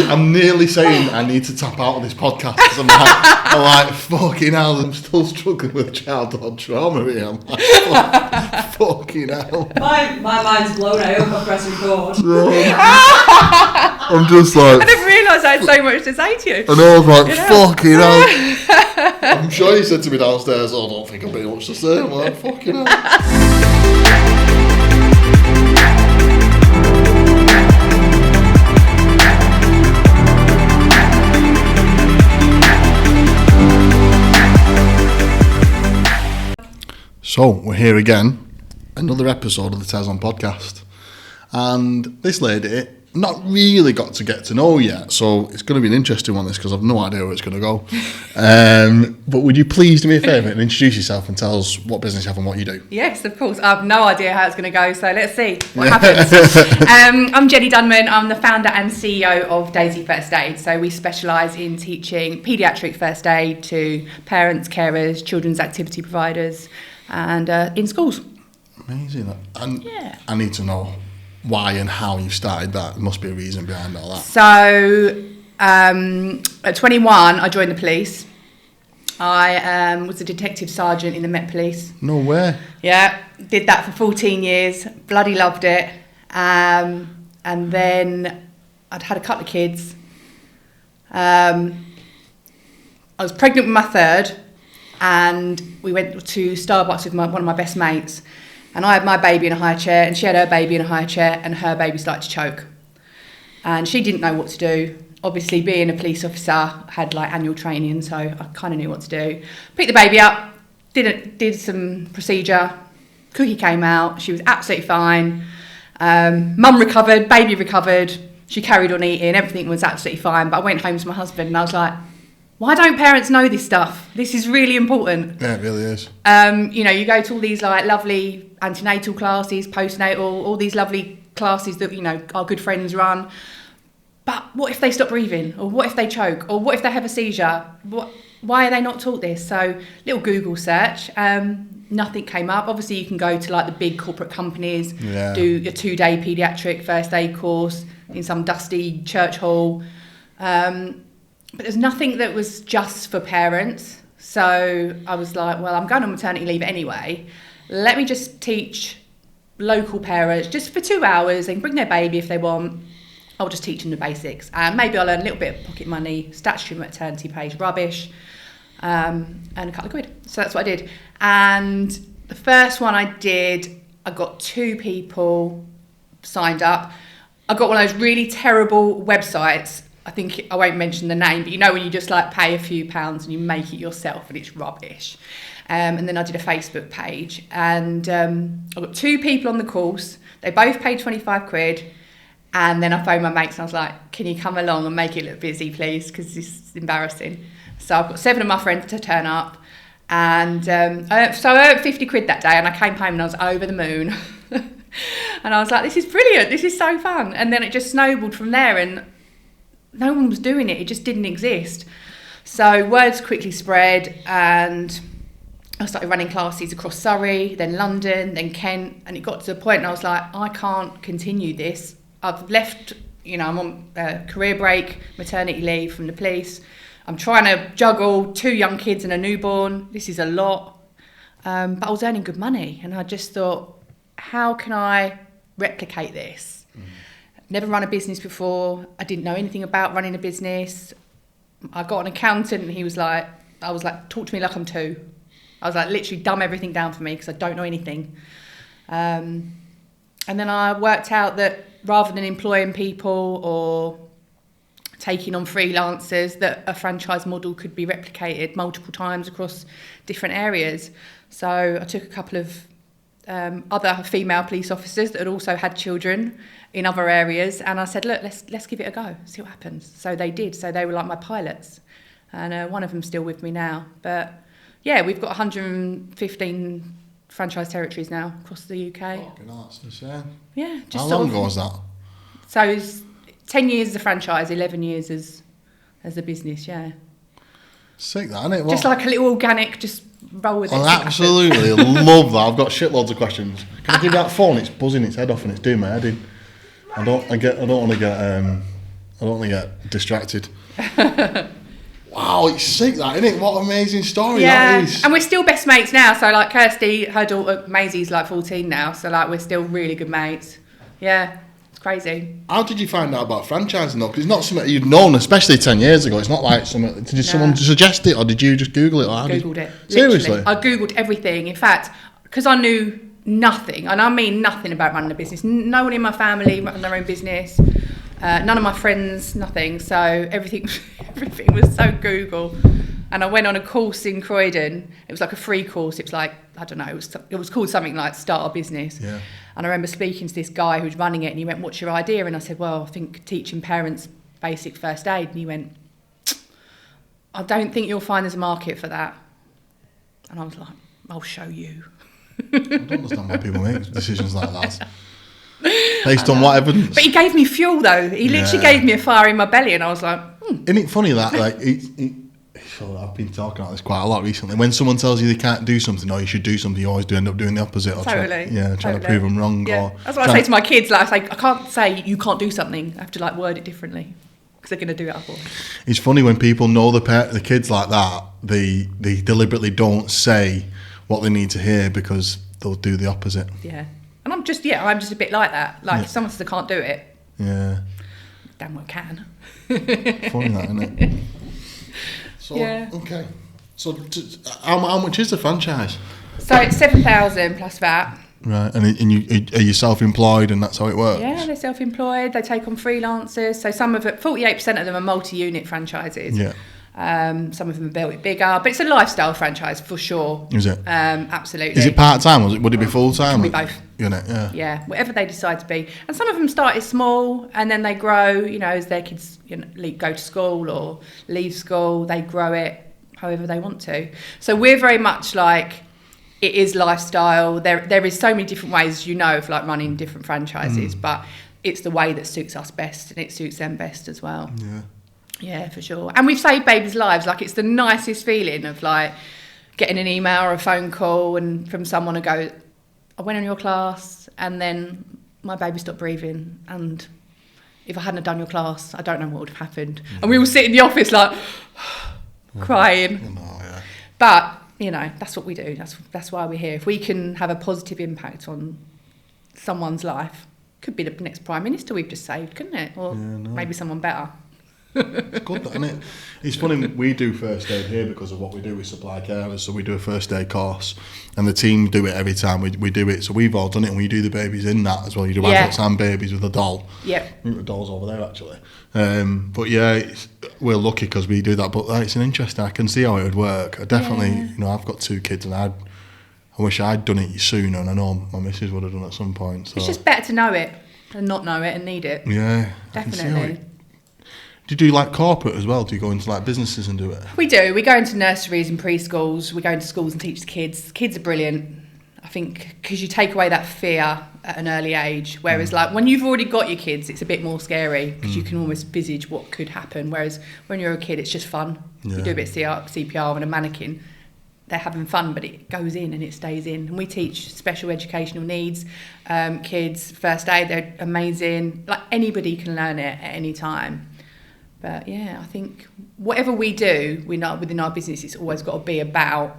I'm nearly saying I need to tap out of this podcast because I'm like, fucking hell, I'm still struggling with childhood trauma here. I'm like, fucking hell. My mind's blown. I hope I press record. I'm just like... I didn't realise I had so much to say to you. And I was like, fucking hell. I'm sure you said to me downstairs, I don't think I've got much to say. I'm like, fucking hell. So, we're here again, another episode of the Tezlom podcast. And this lady, not really got to get to know yet, so it's going to be an interesting one, this, because I've no idea where it's going to go. But would you please do me a favour and introduce yourself and tell us what business you have and what you do? Yes, of course. I have no idea how it's going to go, so let's see what happens. I'm Jenni Dunman. I'm the founder and CEO of Daisy First Aid. So we specialise in teaching paediatric first aid to parents, carers, children's activity providers, and in schools. Amazing. And I need to know why and how you started that. There must be a reason behind all that. So at 21, I joined the police. I was a detective sergeant in the Met Police. No way. Yeah, did that for 14 years. Bloody loved it. And then I'd had a couple of kids. I was pregnant with my third, and we went to Starbucks with one of my best mates. And I had my baby in a high chair, and she had her baby in a high chair, and her baby started to choke. And she didn't know what to do. Obviously, being a police officer, I had like annual training, so I kind of knew what to do. Picked the baby up, did some procedure. Cookie came out. She was absolutely fine. Mum recovered, baby recovered. She carried on eating. Everything was absolutely fine. But I went home to my husband, and I was like, why don't parents know this stuff? This is really important. Yeah, it really is. You go to all these like lovely antenatal classes, postnatal, all these lovely classes that, our good friends run. But what if they stop breathing? Or what if they choke? Or what if they have a seizure? Why are they not taught this? So little Google search, nothing came up. Obviously you can go to like the big corporate companies, do a 2-day paediatric first aid course in some dusty church hall. But there's nothing that was just for parents. So I was like, well, I'm going on maternity leave anyway. Let me just teach local parents just for 2 hours. They can bring their baby if they want. I'll just teach them the basics. Maybe I'll learn a little bit of pocket money, statutory maternity pay, rubbish, and a couple of quid. So that's what I did. And the first one I did, I got 2 people signed up. I got one of those really terrible websites. I think I won't mention the name, but when you just like pay a few pounds and you make it yourself and it's rubbish. And then I did a Facebook page, and I got 2 people on the course. They both paid 25 quid. And then I phoned my mates and I was like, can you come along and make it look busy, please? Because this is embarrassing. So I've got 7 of my friends to turn up. And so I earned 50 quid that day, and I came home and I was over the moon. And I was like, this is brilliant. This is so fun. And then it just snowballed from there, and no one was doing it. It just didn't exist. So words quickly spread, and I started running classes across Surrey, then London, then Kent. And it got to the point and I was like, I can't continue this. I've left, I'm on career break, maternity leave from the police. I'm trying to juggle 2 young kids and a newborn. This is a lot. But I was earning good money. And I just thought, how can I replicate this? Never run a business before. I didn't know anything about running a business. I got an accountant, and I was like, talk to me like I'm 2. I was like, literally dumb everything down for me because I don't know anything. And then I worked out that rather than employing people or taking on freelancers, that a franchise model could be replicated multiple times across different areas. So I took a couple of other female police officers that had also had children in other areas, and I said, look, let's give it a go, see what happens. So they did. So they were like my pilots, and one of them's still with me now. But yeah, we've got 115 franchise territories now across the UK. Fucking that's insane. Yeah. How long ago was that? So it's 10 years as a franchise, 11 years as a business, yeah. Sick that, isn't it? Just like a little organic, just roll with it. I absolutely love that. I've got shitloads of questions. Can I give you that phone? It's buzzing its head off and it's doing my head in. I don't want to get I don't want to get distracted. Wow, it's sick that, isn't it? What an amazing story that is. And we're still best mates now. So like Kirsty, her daughter Maisie's like 14 now. So like we're still really good mates. Yeah, it's crazy. How did you find out about franchising though? Because it's not something you'd known, especially 10 years ago. It's not like something. Did someone suggest it, or did you just Google it? Or Googled it. Seriously? Literally. I Googled everything. In fact, because I knew nothing, and I mean nothing about running a business. No one in my family run their own business. None of my friends, nothing. So everything was so Google. And I went on a course in Croydon. It was like a free course. It was like, I don't know, it was called something like Start a Business. Yeah. And I remember speaking to this guy who was running it, and he went, "What's your idea?" And I said, "Well, I think teaching parents basic first aid." And he went, "I don't think you'll find there's a market for that." And I was like, "I'll show you." I don't understand why people make decisions like that. Based on what evidence? But he gave me fuel though. He literally gave me a fire in my belly, and I was like, Isn't it funny that like I've been talking about this quite a lot recently. When someone tells you they can't do something or you should do something, you always do end up doing the opposite. Or trying to prove them wrong. Yeah. Or that's what I say to my kids. Like, I can't say you can't do something. I have to like word it differently because they're going to do it otherwise. It's funny when people know the kids like that. They deliberately don't say what they need to hear because they'll do the opposite. Yeah. And I'm just a bit like that. Like if someone says I can't do it, damn well can. Funny that, isn't it? So, okay. So how much is the franchise? So it's 7,000 plus VAT. Right, and are you self-employed and that's how it works? Yeah, they're self-employed. They take on freelancers. So 48% of them are multi-unit franchises. Yeah. Some of them are a bit bigger, but it's a lifestyle franchise for sure. Is it? Absolutely. Is it part-time? Would it be full-time? It can be both. Unit, yeah, whatever they decide to be. And some of them started small and then they grow, as their kids go to school or leave school, they grow it however they want to. So we're very much like, it is lifestyle. There is so many different ways, of like running different franchises, but it's the way that suits us best and it suits them best as well. Yeah. Yeah, for sure. And we've saved babies' lives. Like, it's the nicest feeling of like getting an email or a phone call and from someone who goes, "I went on your class and then my baby stopped breathing, and if I hadn't have done your class, I don't know what would have happened." And we all sit in the office like crying. But that's what we do. That's why we're here. If we can have a positive impact on someone's life, could be the next Prime Minister we've just saved, couldn't it? Or maybe someone better. It's good, isn't it? It's funny, we do first aid here because of what we do. We supply carers, so we do a first aid course, and the team do it every time we do it. So we've all done it, and we do the babies in that as well. You do adults and babies with a doll. Yeah. I think the doll's over there actually. But we're lucky because we do that. But it's an interesting. I can see how it would work. I definitely, I've got 2 kids, and I wish I'd done it sooner, and I know my missus would have done it at some point. So. It's just better to know it than not know it and need it. Yeah, definitely. Do you do like corporate as well? Do you go into like businesses and do it? We do. We go into nurseries and preschools. We go into schools and teach the kids. Kids are brilliant, I think, because you take away that fear at an early age. Whereas like when you've already got your kids, it's a bit more scary because you can almost envisage what could happen. Whereas when you're a kid, it's just fun. You do a bit of CPR and a mannequin. They're having fun, but it goes in and it stays in. And we teach special educational needs kids, first aid. They're amazing. Like anybody can learn it at any time. But I think whatever we do within our business, it's always got to be about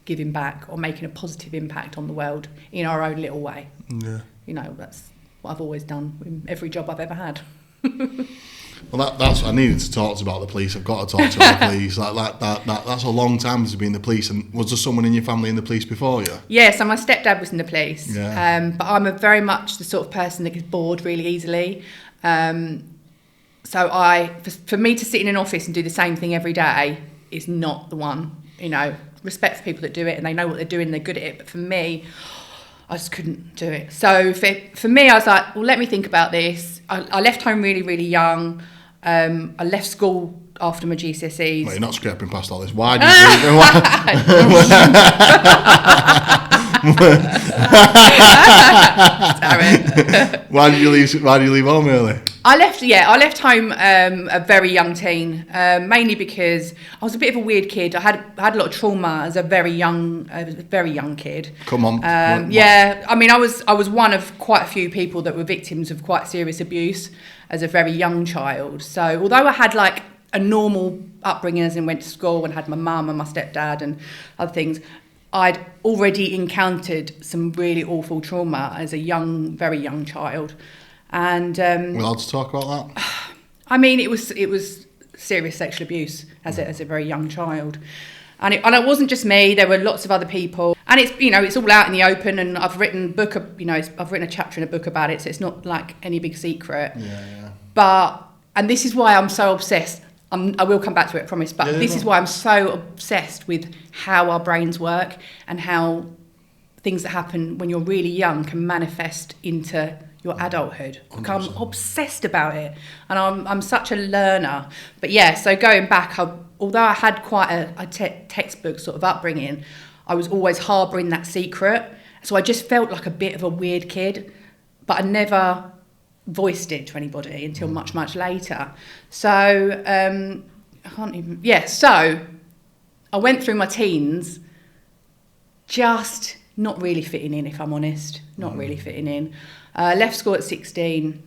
giving back or making a positive impact on the world in our own little way. Yeah. That's what I've always done in every job I've ever had. Well, that's I needed to talk about the police. I've got to talk to the police. That's a long time to be in the police. And was there someone in your family in the police before you? Yeah, so my stepdad was in the police. Yeah. But I'm very much the sort of person that gets bored really easily. So for me to sit in an office and do the same thing every day is not the one. Respect for people that do it and they know what they're doing, they're good at it. But for me, I just couldn't do it. So for me, I was like, well, let me think about this. I left home really, really young. I left school after my GCSEs. Well, you're not scraping past all this. Why did you Why did you leave home early? I left home a very young teen, mainly because I was a bit of a weird kid. I had a lot of trauma as a very young kid. Come on. I mean, I was one of quite a few people that were victims of quite serious abuse. as a very young child. So although I had like a normal upbringing, as in went to school and had my mum and my stepdad and other things, I'd already encountered some really awful trauma as a very young child. And we're allowed to talk about that? I mean, it was serious sexual abuse as a very young child. And it wasn't just me. There were lots of other people, and it's all out in the open. And I've written I've written a chapter in a book about it, so it's not like any big secret. But this is why I'm so obsessed. I will come back to it, I promise. But this is why I'm so obsessed with how our brains work and how things that happen when you're really young can manifest into your adulthood. 100%. I'm obsessed about it, and I'm such a learner. But yeah, so going back, although I had quite a textbook sort of upbringing, I was always harbouring that secret. So I just felt like a bit of a weird kid, but I never voiced it to anybody until much, much later. So so I went through my teens just not really fitting in, if I'm honest. Not really fitting in. Left school at 16.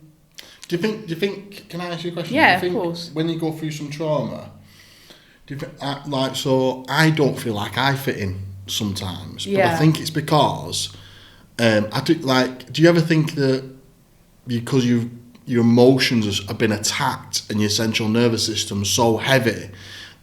Do you think? Can I ask you a question? Yeah, do you think of course. When you go through some trauma, do you think, so I don't feel like I fit in sometimes, but I think it's because I do. Do you ever think that because your emotions have been attacked and your central nervous system so heavy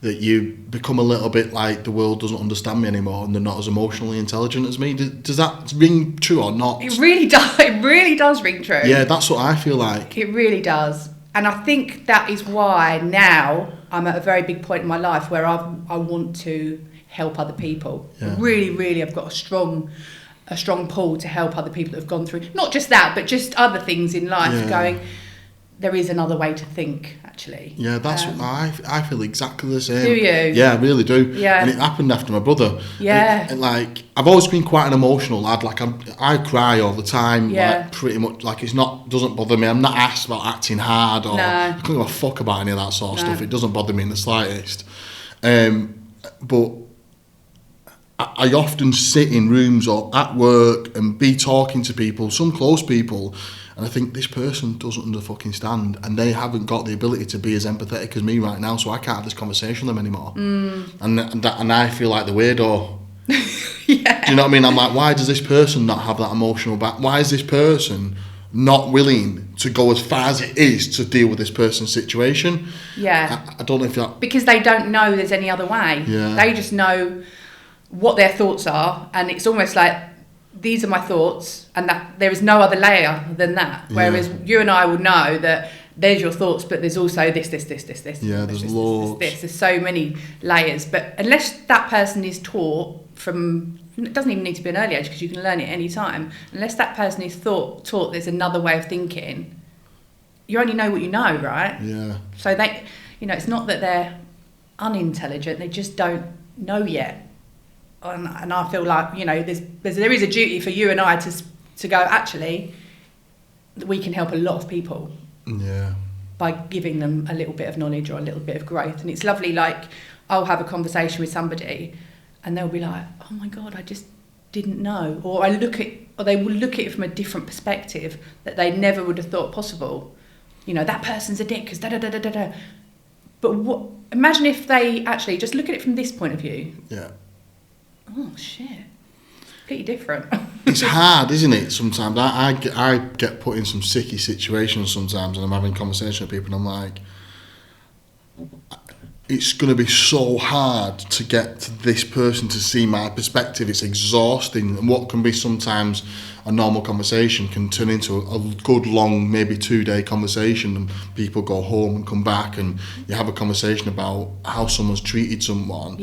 that you become a little bit like the world doesn't understand me anymore and they're not as emotionally intelligent as me? Does that ring true or not? It really does. It really does ring true. Yeah, that's what I feel like. It really does. And I think that is why now I'm at a very big point in my life where I want to help other people. Yeah. Really, really, I've got a strong pull to help other people that have gone through, not just that, but just other things in life, going, there is another way to think, actually. Yeah, that's what I feel exactly the same. Do you? Yeah, I really do. Yeah. And it happened after my brother. Yeah. I've always been quite an emotional lad. I cry all the time. Yeah. Pretty much. Doesn't bother me. I'm not asked about acting hard or I couldn't give a fuck about any of that sort of stuff. It doesn't bother me in the slightest. But I often sit in rooms or at work and be talking to people, some close people, and I think this person doesn't stand, and they haven't got the ability to be as empathetic as me right now, so I can't have this conversation with them anymore. And I feel like the weirdo. Yeah. Do you know what I mean? I'm like, why does this person not have that emotional back? Why is this person not willing to go as far as it is to deal with this person's situation? Yeah. I don't know if that... Because they don't know there's any other way. Yeah. They just know what their thoughts are, and it's almost like, these are my thoughts, and that there is no other layer than that. Whereas you and I will know that there's your thoughts, but there's also this. Yeah, there's loads. There's so many layers. But unless that person is taught from, it doesn't even need to be an early age because you can learn it any time. Unless that person is taught there's another way of thinking, you only know what you know, right? Yeah. So they, it's not that they're unintelligent; they just don't know yet. And I feel like there is a duty for you and I to go, actually, we can help a lot of people by giving them a little bit of knowledge or a little bit of growth. And it's lovely, like I'll have a conversation with somebody and they'll be like, oh my God, I just didn't know, or they will look at it from a different perspective that they never would have thought possible. That person's a dick because da da da da da da. But imagine if they actually just look at it from this point of view. Yeah. Oh shit, completely different. It's hard, isn't it? Sometimes I get put in some sicky situations sometimes, and I'm having conversations with people, and I'm like, it's going to be so hard to get to this person to see my perspective. It's exhausting, and what can be sometimes a normal conversation can turn into a good long, maybe 2-day conversation, and people go home and come back and you have a conversation about how someone's treated someone,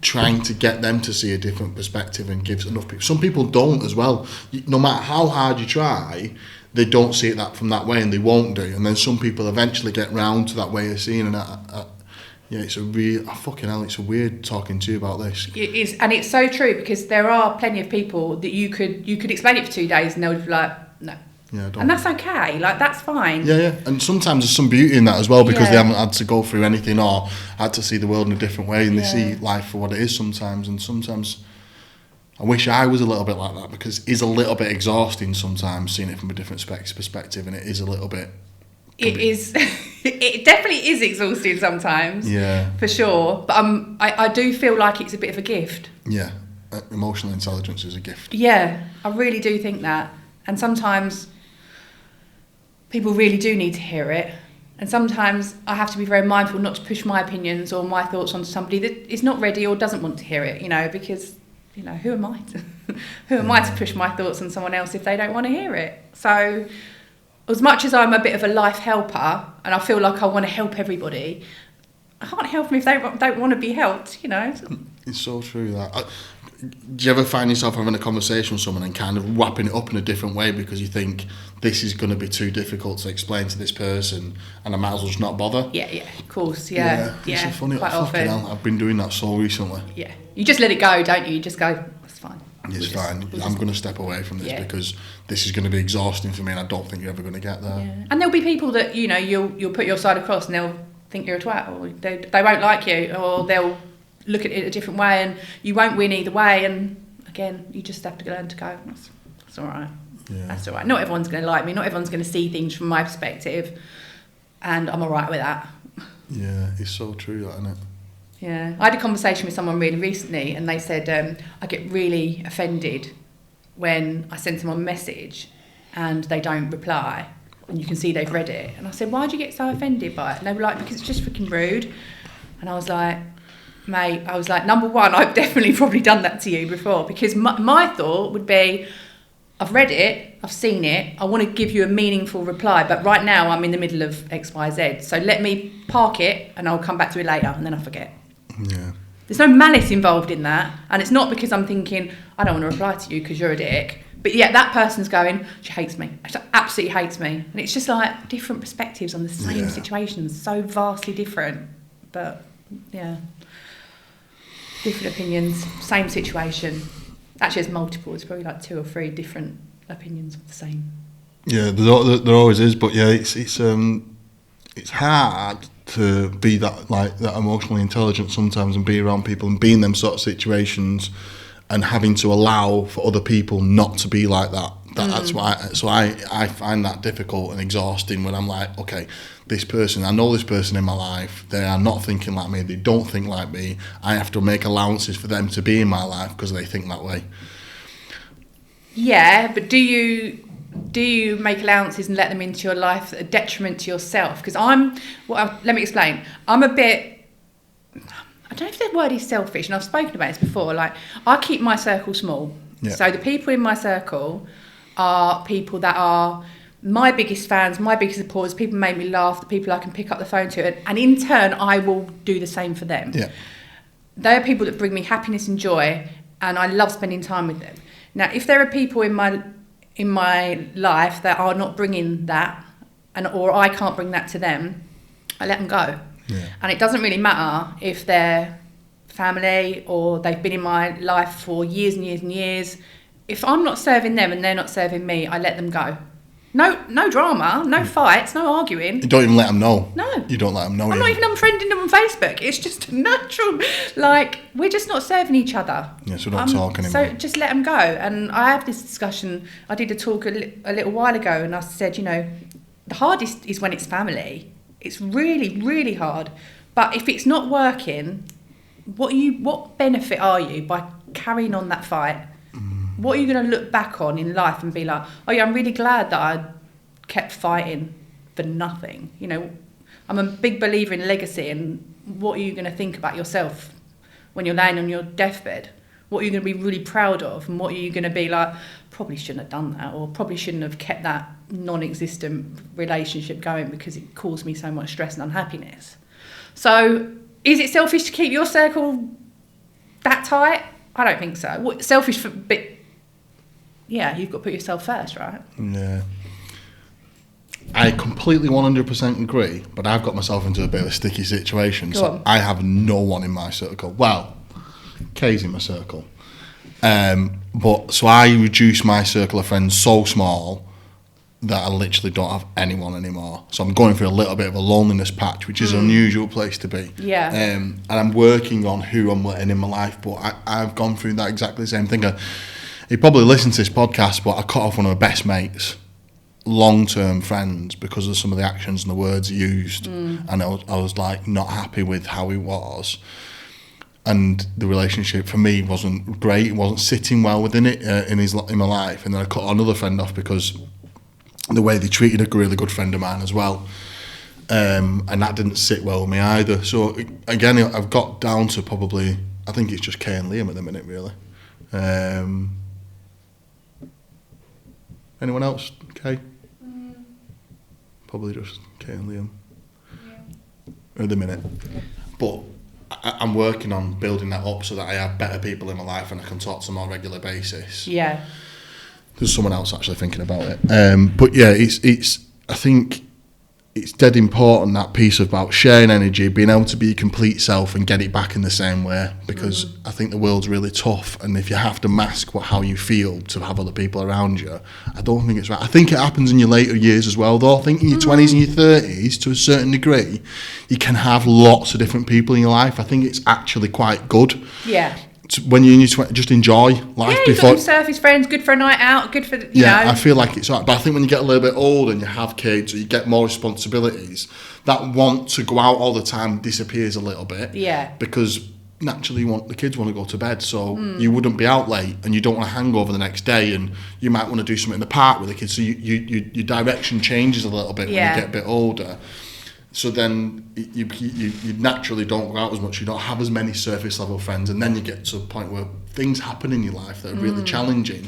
trying to get them to see a different perspective and gives enough people. Some people don't as well. No matter how hard you try, they don't see it from that way, and they won't do. And then some people eventually get round to that way of seeing it. It's it's weird talking to you about this. It is, and it's so true, because there are plenty of people that you could explain it for 2 days and they would be like, no. Yeah, and that's okay, that's fine. Yeah. And sometimes there's some beauty in that as well, because they haven't had to go through anything or had to see the world in a different way, and they see life for what it is sometimes. And sometimes I wish I was a little bit like that, because it's a little bit exhausting sometimes seeing it from a different perspective, and it is a little bit It is. It definitely is exhausting sometimes. Yeah. For sure. But I do feel like it's a bit of a gift. Yeah. Emotional intelligence is a gift. Yeah, I really do think that. And sometimes people really do need to hear it. And sometimes I have to be very mindful not to push my opinions or my thoughts onto somebody that is not ready or doesn't want to hear it, because, who am I to push my thoughts on someone else if they don't want to hear it? So as much as I'm a bit of a life helper and I feel like I want to help everybody, I can't help them if they don't want to be helped, It's so true that. Do you ever find yourself having a conversation with someone and kind of wrapping it up in a different way because you think this is going to be too difficult to explain to this person and I might as well just not bother? Yeah, of course, yeah. It's so funny. Quite Fucking often. hell, I've been doing that so recently. Yeah, you just let it go, don't you? You just go, that's fine. It's fine. I'm going to step away from this because this is going to be exhausting for me and I don't think you're ever going to get there. Yeah. And there'll be people that, you'll put your side across and they'll think you're a twat or they won't like you or they'll look at it a different way and you won't win either way. And again, you just have to learn to go, that's all right. Yeah. That's all right. Not everyone's going to like me. Not everyone's going to see things from my perspective. And I'm all right with that. Yeah, it's so true, that, isn't it? Yeah. I had a conversation with someone really recently and they said, I get really offended when I send someone a message and they don't reply and you can see they've read it. And I said, why do you get so offended by it? And they were like, because it's just freaking rude. And I was like, mate, number one, I've definitely probably done that to you before because my thought would be, I've read it, I've seen it, I want to give you a meaningful reply, but right now I'm in the middle of X, Y, Z. So let me park it and I'll come back to it later and then I forget. Yeah. There's no malice involved in that. And it's not because I'm thinking, I don't want to reply to you because you're a dick. But yeah, that person's going, she hates me. She absolutely hates me. And it's just like different perspectives on the same situations, so vastly different. But yeah. Different opinions, same situation. Actually, there's multiple. There's probably like 2 or 3 different opinions of the same. Yeah, there always is, but yeah, it's hard to be that emotionally intelligent sometimes and be around people and be in them sort of situations and having to allow for other people not to be like that. That's why. So I find that difficult and exhausting when I'm like, okay, I know this person in my life, they are not thinking like me, they don't think like me, I have to make allowances for them to be in my life because they think that way. Yeah, but do you make allowances and let them into your life that are detriment to yourself? Because let me explain. I'm a bit, I don't know if the word is selfish, and I've spoken about this before, like I keep my circle small. Yeah. So the people in my circle are people that are my biggest fans, my biggest supporters, people who make me laugh, the people I can pick up the phone to, and in turn I will do the same for them. Yeah. They are people that bring me happiness and joy, and I love spending time with them. Now, if there are people in my life that are not bringing that, or I can't bring that to them, I let them go. Yeah. And it doesn't really matter if they're family or they've been in my life for years and years and years. If I'm not serving them and they're not serving me, I let them go. No drama, no fights, no arguing. You don't even let them know. No. You don't let them know. I'm not even unfriending them on Facebook. It's just natural. Like, we're just not serving each other. Yeah, so don't talk anymore. So just let them go. And I had this discussion. I did a talk a little while ago and I said, the hardest is when it's family. It's really, really hard. But if it's not working, what benefit are you by carrying on that fight? What are you going to look back on in life and be like, oh yeah, I'm really glad that I kept fighting for nothing. I'm a big believer in legacy, and what are you going to think about yourself when you're laying on your deathbed? What are you going to be really proud of, and what are you going to be like, probably shouldn't have done that, or probably shouldn't have kept that non-existent relationship going because it caused me so much stress and unhappiness. So is it selfish to keep your circle that tight? I don't think so. Selfish but yeah, you've got to put yourself first, right? Yeah. I completely 100% agree, but I've got myself into a bit of a sticky situation. Go so on. I have no one in my circle. Well, Kay's in my circle. But so I reduced my circle of friends so small that I literally don't have anyone anymore. So I'm going through a little bit of a loneliness patch, which is an unusual place to be. Yeah. And I'm working on who I'm letting in my life, but I've gone through that exactly the same thing. He probably listens to this podcast, but I cut off one of my best mates. long-term friends because of some of the actions and the words used, and I was like not happy with how he was, and the relationship for me wasn't great. It wasn't sitting well within it in my life, and then I cut another friend off because the way they treated a really good friend of mine as well, and that didn't sit well with me either. So again, I've got down to probably, I think it's just Kay and Liam at the minute, really. Anyone else? Kay? Probably just Kay and Liam at the minute. But I'm working on building that up so that I have better people in my life and I can talk to them on a regular basis. Yeah. There's someone else actually thinking about it. But yeah, it's I think it's dead important, that piece about sharing energy, being able to be your complete self and get it back in the same way, because I think the world's really tough, and if you have to mask how you feel to have other people around you, I don't think it's right. I think it happens in your later years as well, though. I think in your 20s and your 30s, to a certain degree, you can have lots of different people in your life. I think it's actually quite good. Yeah. When you're in your 20s, just enjoy life Yeah, you've before. got some surface friends, good for a night out, good for, you know. I feel like it's right. But I think when you get a little bit older and you have kids or you get more responsibilities, that want to go out all the time disappears a little bit. Yeah. Because naturally the kids want to go to bed, so you wouldn't be out late and you don't want to hang over the next day, and you might want to do something in the park with the kids, so your direction changes a little bit when you get a bit older. So then you naturally don't go out as much, you don't have as many surface level friends, and then you get to a point where things happen in your life that are really challenging,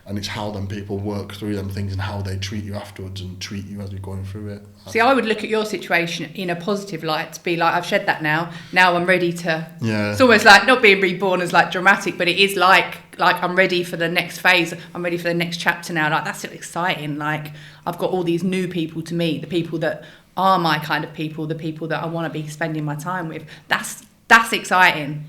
and it's how then people work through them things and how they treat you afterwards and treat you as you're going through it. See, I would look at your situation in a positive light, to be like, I've shed that now I'm ready to... Yeah. It's almost like not being reborn as like dramatic, but it is like I'm ready for the next phase, I'm ready for the next chapter now. Like, that's exciting. Like, I've got all these new people to meet, the people that are my kind of people, the people that I want to be spending my time with. That's exciting.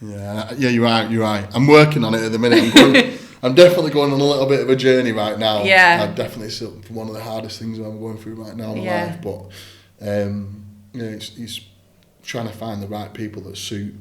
Yeah, you're right. I'm working on it at the minute. I'm definitely going on a little bit of a journey right now. Yeah. I'm definitely still one of the hardest things I'm going through right now in my life. But it's trying to find the right people that suit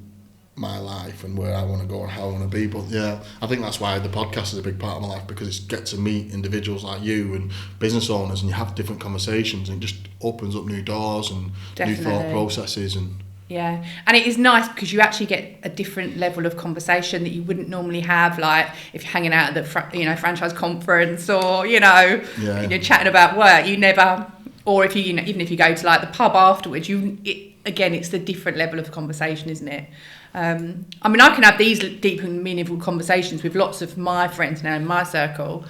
my life and where I want to go and how I want to be. But yeah, I think that's why the podcast is a big part of my life, because it's get to meet individuals like you and business owners, and you have different conversations, and it just opens up new doors and new thought processes. And yeah, and it is nice because you actually get a different level of conversation that you wouldn't normally have, like if you're hanging out at the franchise conference, or and you're chatting about work. You never, or if you even if you go to like the pub afterwards, it's the different level of conversation, isn't it? I mean, I can have these deep and meaningful conversations with lots of my friends now in my circle,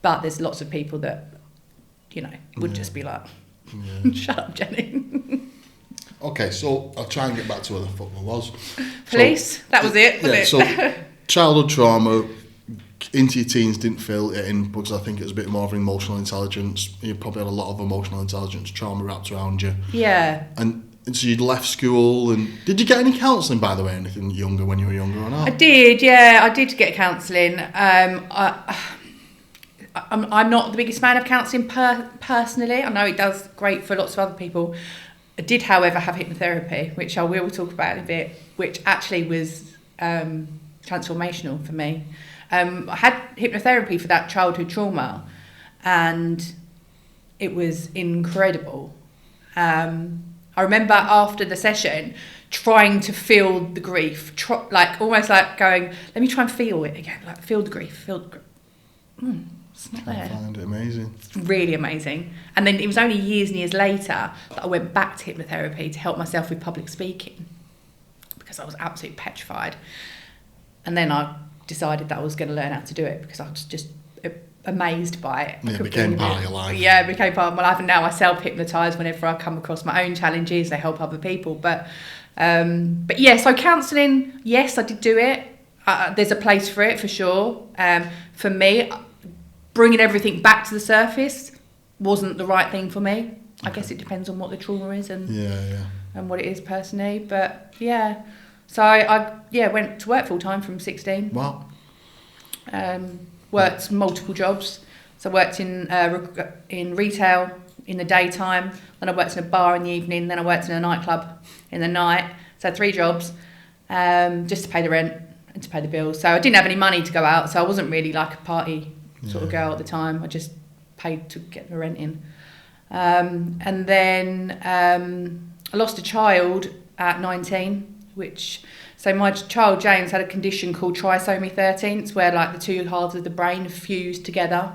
but there's lots of people that, would just be like, shut up, Jenny. Okay, so I'll try and get back to where the football was. Police, that was it, wasn't it? So childhood trauma, into your teens didn't feel it in, because I think it was a bit more of an emotional intelligence. You probably had a lot of emotional intelligence trauma wrapped around you. Yeah. And so you'd left school, and did you get any counselling, by the way, anything younger when you were younger or not? I did, yeah, I did get counselling. I'm not the biggest fan of counselling personally. I know it does great for lots of other people. I did, however, have hypnotherapy, which I will talk about in a bit, which actually was transformational for me. I had hypnotherapy for that childhood trauma, and it was incredible. I remember after the session trying to feel the grief, almost like going, let me try and feel it again, like feel the grief. It's not there. I find it amazing. It's really amazing. And then it was only years and years later that I went back to hypnotherapy to help myself with public speaking, because I was absolutely petrified. And then I decided that I was going to learn how to do it, because I was just amazed by it. Yeah, it became part of your life. Yeah, it became part of my life, and now I self-hypnotise whenever I come across my own challenges. I help other people, but yeah. So counselling, yes, I did do it. There's a place for it for sure. For me, bringing everything back to the surface wasn't the right thing for me. I guess it depends on what the trauma is and what it is personally. But yeah, so I went to work full time from 16. Wow. Worked multiple jobs. So I worked in retail in the daytime, then I worked in a bar in the evening, then I worked in a nightclub in the night. So I had 3 jobs, just to pay the rent and to pay the bills. So I didn't have any money to go out, so I wasn't really like a party sort of girl at the time. I just paid to get the rent in. And then I lost a child at 19, so my child James had a condition called trisomy 13, it's where like the two halves of the brain fused together.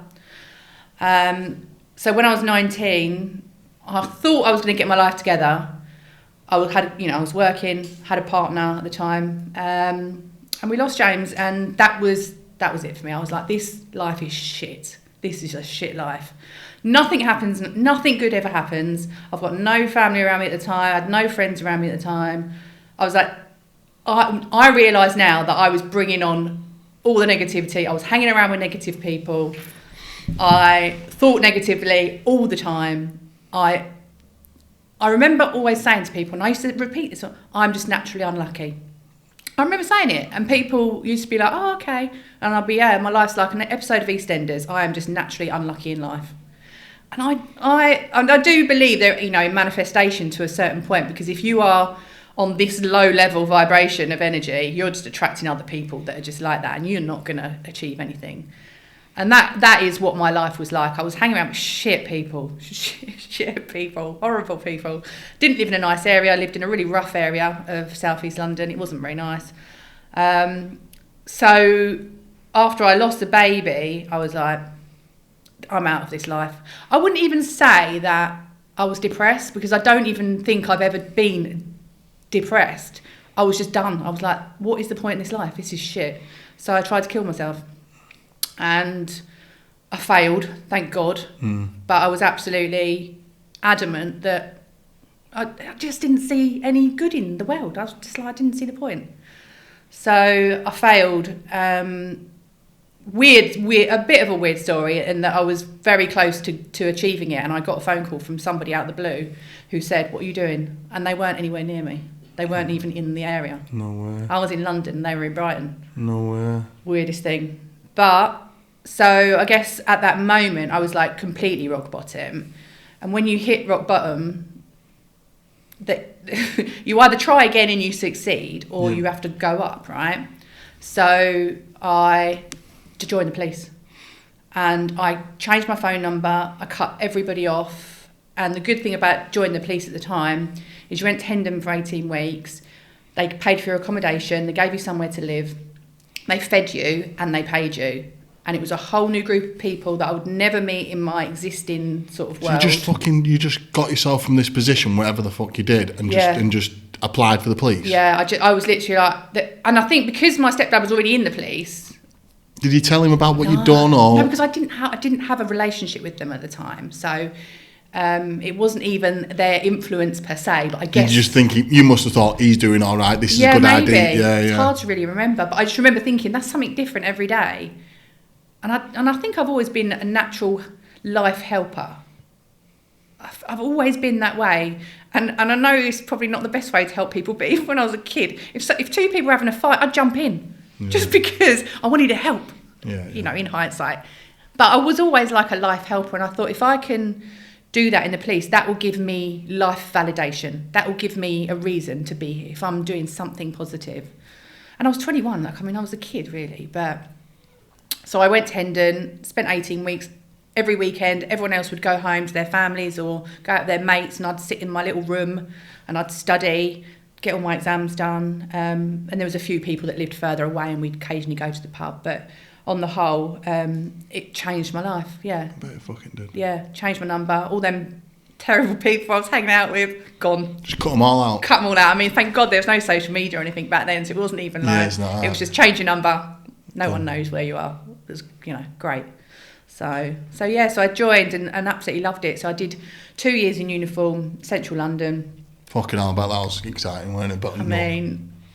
So when I was 19, I thought I was going to get my life together. I was working, had a partner at the time, and we lost James, and that was it for me. I was like, this life is shit. This is a shit life. Nothing happens, nothing good ever happens. I've got no family around me at the time. I had no friends around me at the time. I was like, I realise now that I was bringing on all the negativity. I was hanging around with negative people. I thought negatively all the time. I remember always saying to people, and I used to repeat this, I'm just naturally unlucky. I remember saying it, and people used to be like, oh, okay. And I'd be, yeah, my life's like an episode of EastEnders. I am just naturally unlucky in life. And I do believe there, manifestation to a certain point, because if you are on this low level vibration of energy, you're just attracting other people that are just like that, and you're not going to achieve anything. And that is what my life was like. I was hanging around with shit people, horrible people. Didn't live in a nice area. I lived in a really rough area of southeast London. It wasn't very nice. So after I lost the baby, I was like, I'm out of this life. I wouldn't even say that I was depressed, because I don't even think I've ever been depressed. I was just done. I was like, what is the point in this life? This is shit. So I tried to kill myself. And I failed, thank God. But I was absolutely adamant that I just didn't see any good in the world. I was just like, I didn't see the point. So I failed. Weird, a bit of a weird story, in that I was very close to achieving it, and I got a phone call from somebody out of the blue who said, what are you doing? And they weren't anywhere near me. They weren't even in the area. No way. I was in London and they were in Brighton. No way. Weirdest thing. But, so I guess at that moment I was like completely rock bottom. And when you hit rock bottom, that you either try again and you succeed, or you have to go up, right? So to join the police, and I changed my phone number. I cut everybody off. And the good thing about joining the police at the time is you went to Hendon for 18 weeks. They paid for your accommodation. They gave you somewhere to live. They fed you and they paid you. And it was a whole new group of people that I would never meet in my existing sort of world. So you just got yourself from this position, whatever the fuck you did, and just applied for the police? Yeah, I was literally like... And I think because my stepdad was already in the police... Did you tell him about what you'd done? Or? No, because I didn't have a relationship with them at the time. So it wasn't even their influence per se, but I guess... Did you just think, you must have thought, he's doing all right, this is a good idea? Yeah, it's hard to really remember, but I just remember thinking, that's something different every day. And I think I've always been a natural life helper. I've always been that way. And I know it's probably not the best way to help people, but even when I was a kid, if two people were having a fight, I'd jump in. Just because I wanted to help, in hindsight. But I was always like a life helper, and I thought, if I can do that in the police, that will give me life validation. That will give me a reason to be here if I'm doing something positive. And I was 21, I was a kid really. But so I went to Hendon, spent 18 weeks. Every weekend, everyone else would go home to their families or go out with their mates, and I'd sit in my little room and I'd study, get all my exams done. And there was a few people that lived further away, and we'd occasionally go to the pub. But on the whole, it changed my life, yeah. I bet it fucking did. Yeah, changed my number. All them terrible people I was hanging out with, gone. Just cut them all out. Cut them all out. Thank God there was no social media or anything back then, so it wasn't even like... it was just change your number. No one knows where you are. It was, great. So I joined and absolutely loved it. So I did 2 years in uniform, central London. Fucking hell, I bet that was exciting, wasn't it? But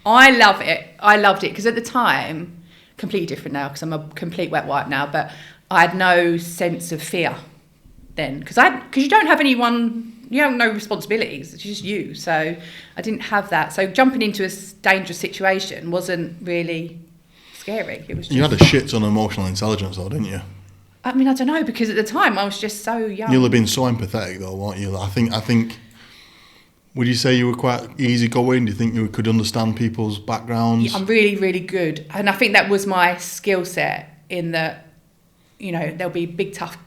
I love it. I loved it because at the time, completely different now because I'm a complete wet wipe now, but I had no sense of fear then because you don't have anyone, you have no responsibilities, it's just you. So I didn't have that. So jumping into a dangerous situation wasn't really scary. It was just... You had a shit ton of emotional intelligence though, didn't you? I don't know, because at the time I was just so young. You'll have been so empathetic though, weren't you? I think would you say you were quite easygoing? Do you think you could understand people's backgrounds? Yeah, I'm really, really good. And I think that was my skill set in that, there'll be big, tough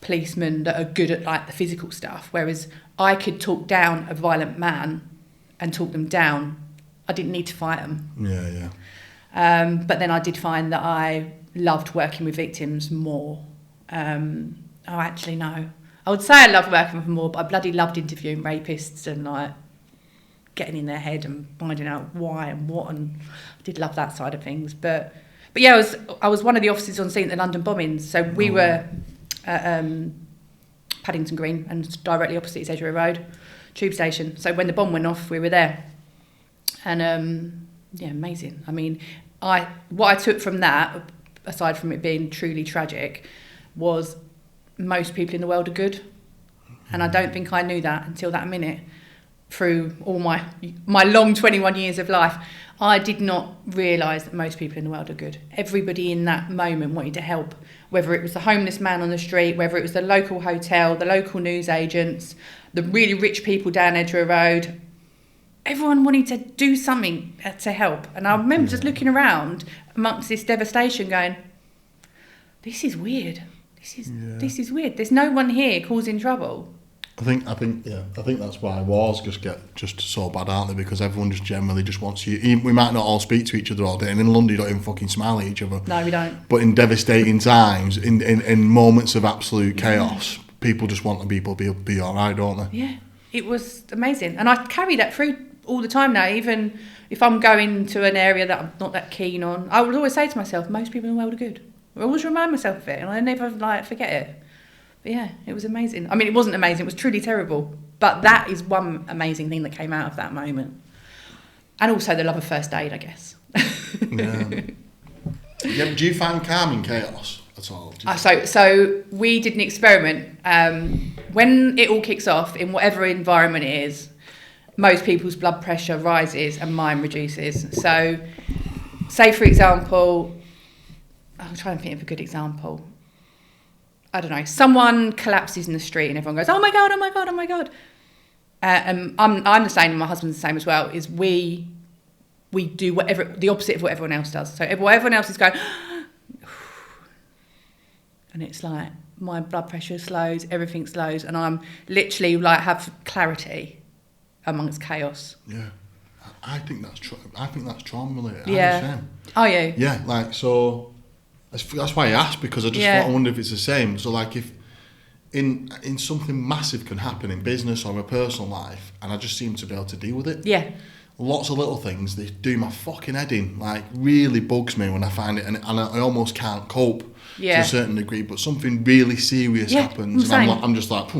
policemen that are good at like the physical stuff, whereas I could talk down a violent man and talk them down. I didn't need to fight them. But then I did find that I loved working with victims more. Actually, no. I would say I loved working with them more, but I bloody loved interviewing rapists and like getting in their head and finding out why and what, and I did love that side of things. But yeah, I was one of the officers on scene at the London bombings, so we were at Paddington Green and directly opposite is Edgware Road tube station. So when the bomb went off, we were there, and yeah, amazing. I mean, what I took from that, aside from it being truly tragic, was most people in the world are good, and I don't think I knew that until that minute. Through all my long 21 years of life, I did not realise that most people in the world are good. Everybody in that moment wanted to help, whether it was the homeless man on the street, whether it was the local hotel, the local news agents, the really rich people down Edgware Road. Everyone wanted to do something to help. And I remember just looking around amongst this devastation going, this is weird. This is weird. There's no one here causing trouble. I think that's why wars just get just so bad, aren't they? Because everyone just generally just wants you. We might not all speak to each other all day, and in London you don't even fucking smile at each other. No, we don't. But in devastating times, in moments of absolute chaos, people just want the people to be all right, don't they? Yeah, it was amazing, and I carry that through all the time now. Even if I'm going to an area that I'm not that keen on, I would always say to myself, most people in the world are good. I always remind myself of it, and I never forget it. But yeah, it was amazing. I mean, it wasn't amazing, it was truly terrible. But that is one amazing thing that came out of that moment. And also the love of first aid, I guess. Yeah. Do you find calm in chaos at all? So we did an experiment. When it all kicks off, in whatever environment it is, most people's blood pressure rises and mine reduces. So, say for example, I'm trying to think of a good example. I don't know, someone collapses in the street and everyone goes, oh my God, oh my God, oh my God. I'm the same, and my husband's the same as well, is we do the opposite of what everyone else does. So while everyone else is going, and it's like, my blood pressure slows, everything slows, and I'm literally like have clarity amongst chaos. Yeah. I think that's trauma related. Yeah. Oh yeah. Yeah, like, so that's why I asked, because I just thought, I wonder if it's the same. So like, if in something massive can happen in business or in a personal life, and I just seem to be able to deal with it. Yeah. Lots of little things, they do my fucking head in. Like, really bugs me when I find it, and I almost can't cope to a certain degree. But something really serious happens, and I'm just like,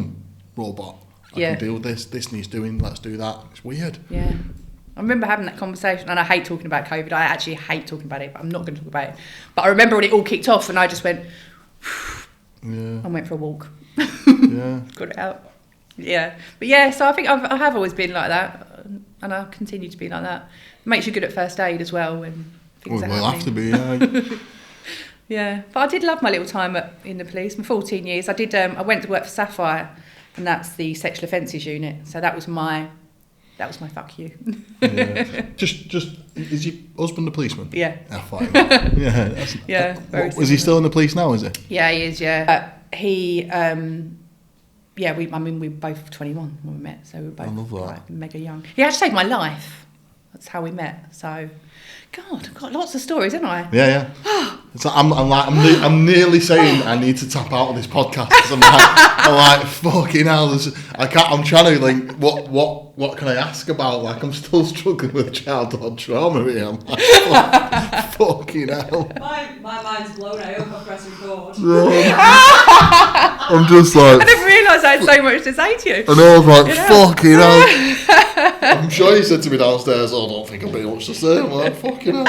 robot. I can deal with this. This needs doing. Let's do that. It's weird. Yeah. I remember having that conversation, and I hate talking about COVID. I actually hate talking about it, but I'm not going to talk about it. But I remember when it all kicked off, and I just went, and went for a walk. Got it out. Yeah. But yeah, so I think I have always been like that, and I'll continue to be like that. It makes you good at first aid as well when things are happening. We'll have to be, Yeah. But I did love my little time in the police. For 14 years, I did. I went to work for Sapphire, and that's the sexual offences unit. So that was my fuck you. Just is your husband a policeman? Yeah. Fine. Was he still in the police now, is he? Yeah, he is, yeah. We were both 21 when we met, so we were both like, mega young. He actually saved my life. That's how we met. So, God, I've got lots of stories, haven't I? Yeah. It's like, I'm nearly saying I need to tap out of this podcast, because I'm like fucking hell. I'm trying to like, what can I ask about? Like, I'm still struggling with childhood trauma here. I'm like, fucking hell. My mind's blown. I hope I press record. I'm just like, I didn't realise I had so much to say to you. And I was like, fucking hell. I'm sure you said to me downstairs, I don't think I'll be much to say. I'm like, fucking hell.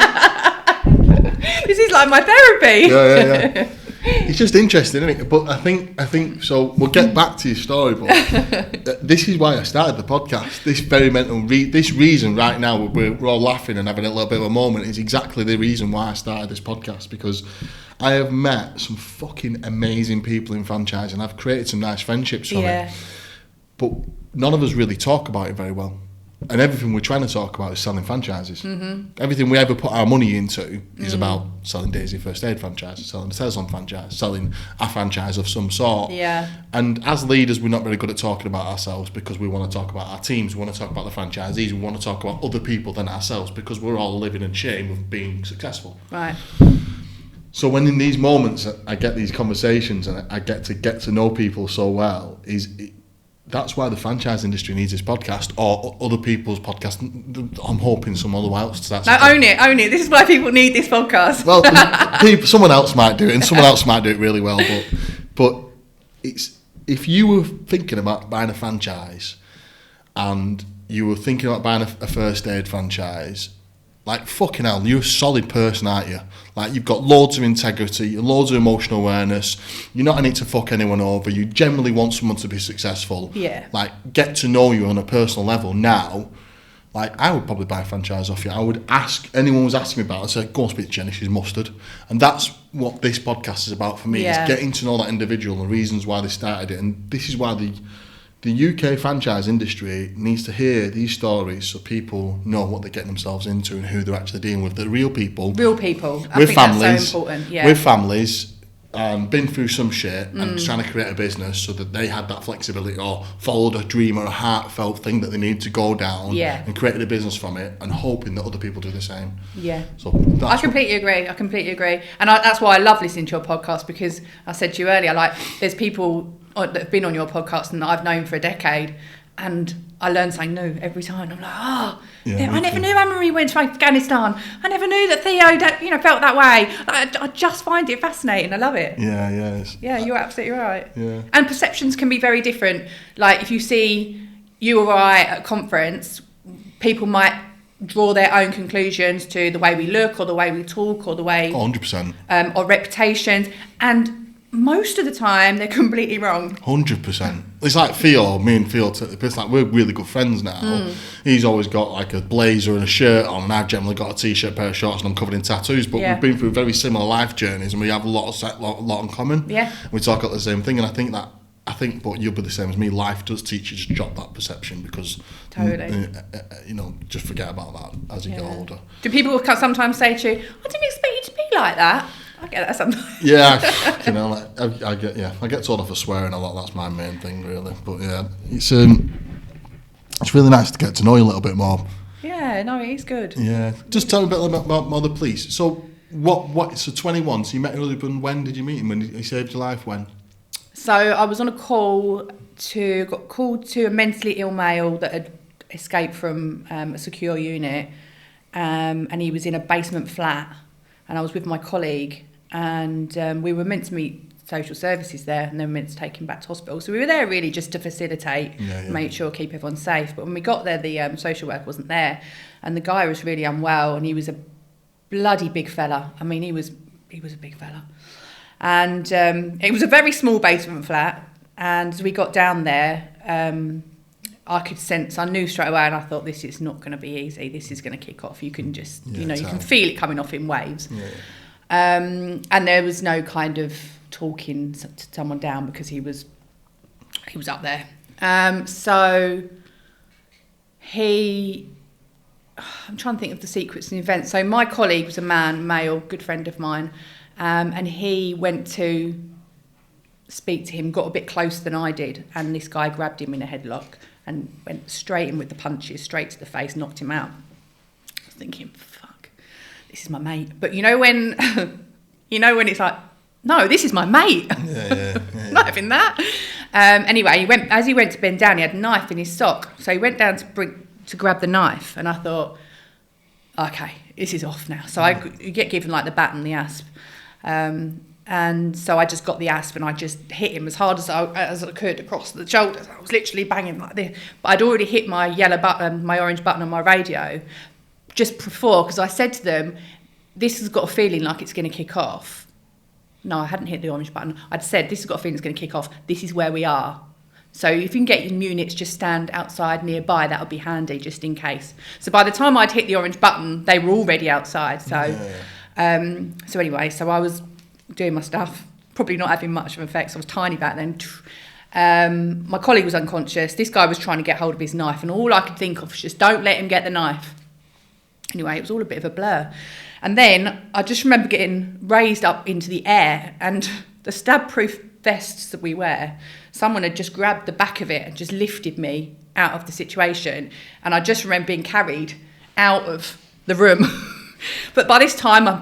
This is like my therapy. Yeah. It's just interesting, isn't it? But I think so. We'll get back to your story, but this is why I started the podcast. This very this reason right now we're all laughing and having a little bit of a moment is exactly the reason why I started this podcast, because I have met some fucking amazing people in franchising. I've created some nice friendships from it, but none of us really talk about it very well. And everything we're trying to talk about is selling franchises. Everything we ever put our money into is about selling Daisy First Aid franchises, selling a Tezlom franchise, selling a franchise of some sort. Yeah. And as leaders, we're not very good at talking about ourselves because we want to talk about our teams, we want to talk about the franchisees, we want to talk about other people than ourselves because we're all living in shame of being successful. Right. So when in these moments I get these conversations and I get to know people so well, that's why the franchise industry needs this podcast or other people's podcast. I'm hoping someone else. Own it. This is why people need this podcast. Well, someone else might do it, and someone else might do it really well. But it's if you were thinking about buying a franchise, and you were thinking about buying a first aid franchise, like fucking hell, you're a solid person, aren't you? Like you've got loads of integrity, loads of emotional awareness. You're not in it to fuck anyone over. You generally want someone to be successful. Yeah. Like get to know you on a personal level now. Like I would probably buy a franchise off you. I would ask anyone who's asking me about it. I'd say go and speak to Jenni. She's mustard. And that's what this podcast is about for me. Yeah. Is getting to know that individual and the reasons why they started it. And this is why the UK franchise industry needs to hear these stories so people know what they're getting themselves into and who they're actually dealing with. They're real people. Real people. I with think families, that's so important. Yeah. With families, been through some shit and trying to create a business so that they had that flexibility or followed a dream or a heartfelt thing that they need to go down and created a business from it and hoping that other people do the same. Yeah. So that's I completely agree. And that's why I love listening to your podcast because I said to you earlier, like there's people that have been on your podcast and that I've known for a decade and I learn something new every time. I'm like, I never knew Anne-Marie went to Afghanistan. I never knew that Theo, felt that way. I just find it fascinating. I love it. Yeah, you're absolutely right. Yeah. And perceptions can be very different. Like if you see you or I at a conference, people might draw their own conclusions to the way we look or the way we talk or the way 100%. Or reputations, and most of the time they're completely wrong. 100%. It's like me and Theo, it's like we're really good friends now. He's always got like a blazer and a shirt on, and I've generally got a t-shirt, pair of shorts, and I'm covered in tattoos. But we've been through very similar life journeys, and we have a lot in common. Yeah. We talk about the same thing, and I think, but you'll be the same as me. Life does teach you to drop that perception because, totally, just forget about that as you get older. Do people sometimes say to you, "I didn't expect you to be like that"? I get that sometimes. Yeah, I get told off for swearing a lot. That's my main thing, really. But yeah, it's really nice to get to know you a little bit more. Yeah, no, it is good. Yeah, just tell me a bit about the police. So So 21. So you met your husband. When did you meet him? When he saved your life? When? So I was on a got called to a mentally ill male that had escaped from a secure unit, and he was in a basement flat, and I was with my colleague, and we were meant to meet social services there, and they were meant to take him back to hospital. So we were there really just to facilitate, make sure, keep everyone safe. But when we got there, the social worker wasn't there, and the guy was really unwell, and he was a bloody big fella. I mean, he was a big fella. And it was a very small basement flat, and as we got down there, I knew straight away, and I thought, this is not going to be easy. This is going to kick off. You can just, you can feel it coming off in waves. Yeah. And there was no kind of talking someone down because he was up there. So I'm trying to think of the secrets and events. So my colleague was a male, good friend of mine, and he went to speak to him, got a bit closer than I did, and this guy grabbed him in a headlock and went straight in with the punches, straight to the face, knocked him out. I was thinking, fuck, this is my mate. But you know when it's like, no, this is my mate. Not having that. Anyway, he went to bend down, he had a knife in his sock. So he went down to grab the knife, and I thought, okay, this is off now. So you get given like the bat and the asp. And so I just got the asp and I just hit him as hard as I could across the shoulders. I was literally banging like this. But I'd already hit my yellow button, my orange button on my radio just before, because I said to them, this has got a feeling like it's going to kick off. No, I hadn't hit the orange button. I'd said, this has got a feeling it's going to kick off. This is where we are. So if you can get your units, just stand outside nearby, that would be handy just in case. So by the time I'd hit the orange button, they were already outside. So anyway, so I was doing my stuff, probably not having much of an effect. So I was tiny back then. My colleague was unconscious. This guy was trying to get hold of his knife, and all I could think of was just don't let him get the knife. Anyway, it was all a bit of a blur. And then I just remember getting raised up into the air, and the stab-proof vests that we wear, someone had just grabbed the back of it and just lifted me out of the situation. And I just remember being carried out of the room. But by this time, I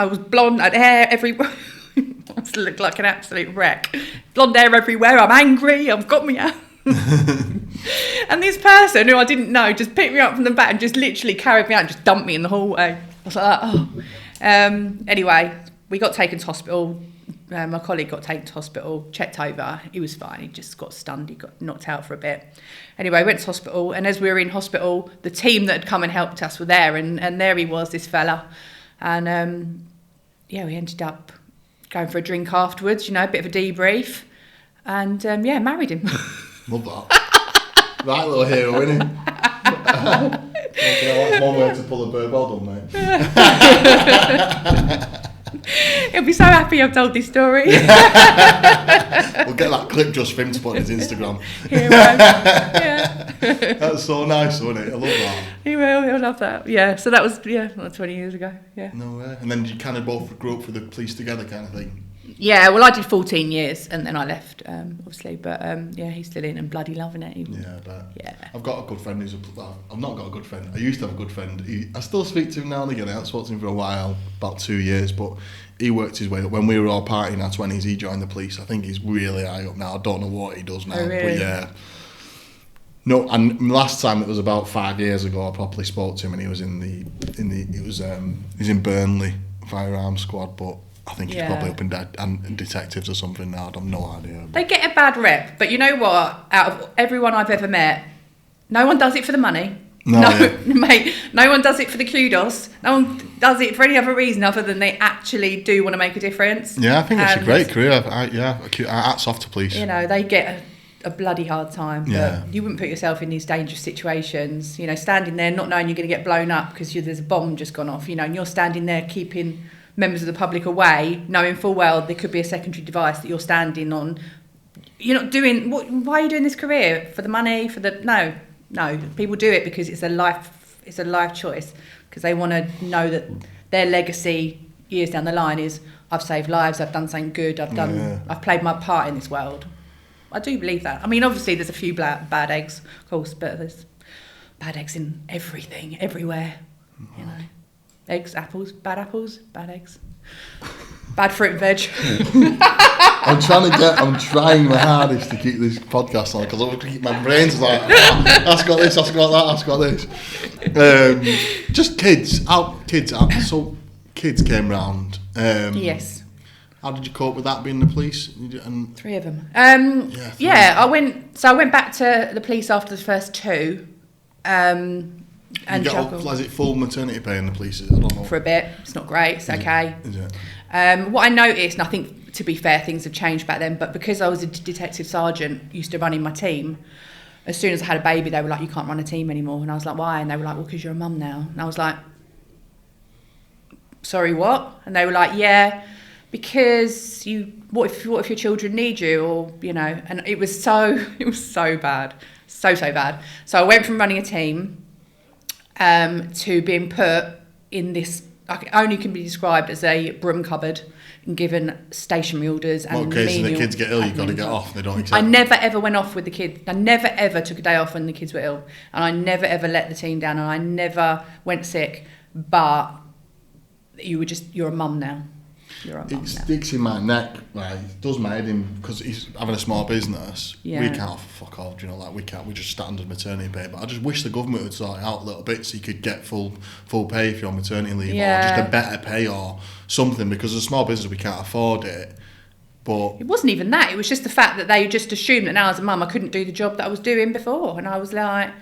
was blonde, I had hair everywhere. I looked like an absolute wreck. Blonde hair everywhere, I'm angry, I've got me out. And this person who I didn't know just picked me up from the back and just literally carried me out and just dumped me in the hallway. I was like, oh. Anyway, we got taken to hospital. My colleague got taken to hospital, checked over. He was fine. He just got stunned. He got knocked out for a bit. Anyway, went to hospital. And as we were in hospital, the team that had come and helped us were there. And there he was, this fella. And, we ended up going for a drink afterwards, a bit of a debrief. And, married him. Love that. Right little hero, isn't he? That's one way to pull a bird. Well done, mate. He'll be so happy I've told this story. We'll get that clip just for him to put on his Instagram. He will. Yeah. That's so nice, isn't it? I love that. He will. He'll love that. Yeah. So that was like 20 years ago. Yeah. No way. And then you kind of both grew up for the police together, kind of thing. Yeah. Well, I did 14 years and then I left, obviously. But he's still in and bloody loving it. Yeah, I bet. Yeah. I've got a good friend I've not got a good friend. I used to have a good friend. I still speak to him now and again. I haven't spoken to him for a while, about 2 years, but he worked his way up. When we were all partying in our 20s, he joined the police. I think he's really high up now. I don't know what he does now, oh, really? But yeah. No, and last time it was about 5 years ago. I properly spoke to him, and he was he's in Burnley firearms squad, but I think he's probably up in detectives or something now. I have no idea. They get a bad rep, but you know what? Out of everyone I've ever met, no one does it for the money. Mate, no one does it for the kudos. No one does it for any other reason other than they actually do want to make a difference. Yeah, I think it's a great career. Hats off to police. They get a bloody hard time. Yeah. But you wouldn't put yourself in these dangerous situations. Standing there not knowing you're going to get blown up because there's a bomb just gone off. And you're standing there keeping members of the public away, knowing full well there could be a secondary device that you're standing on. You're not doing. Why are you doing this career for the money? No, people do it because it's a life choice, because they want to know that their legacy years down the line is I've saved lives, I've done something good, I've played my part in this world. I do believe that. I mean, obviously there's a few bad eggs, of course, but there's bad eggs in everything, everywhere. Eggs, apples, bad eggs, bad fruit and veg. I'm trying my hardest to keep this podcast on, because my brain's like, that's got this, that's got that, that's got this. Just kids out. So kids came round. Yes. How did you cope with that, being the police? 3 of them. I went back to the police after the first 2. And is it full maternity pay in the police? I don't know. For a bit. It's not great. It's okay. Is it? What I noticed, and I think, to be fair, things have changed back then, but because I was a detective sergeant, used to running my team, as soon as I had a baby, they were like, you can't run a team anymore. And I was like, why? And they were like, well, because you're a mum now. And I was like, sorry, what? And they were like, yeah, because what if your children need you? Or, and it was so bad. So bad. So I went from running a team to being put in this, only can be described as a broom cupboard, and given stationary orders. And so the kids get ill, you've got to get off. They don't accept. I never ever went off with the kids. I never ever took a day off when the kids were ill, and I never ever let the team down, and I never went sick. But you're a mum now. It sticks in my neck, right? It does my head in, because he's having a small business. Yeah. We can't fuck off, we just standard maternity pay. But I just wish the government would sort it out a little bit so you could get full pay if you're on maternity leave, or just a better pay or something, because as a small business we can't afford it. But it wasn't even that, it was just the fact that they just assumed that now as a mum I couldn't do the job that I was doing before, and I was like,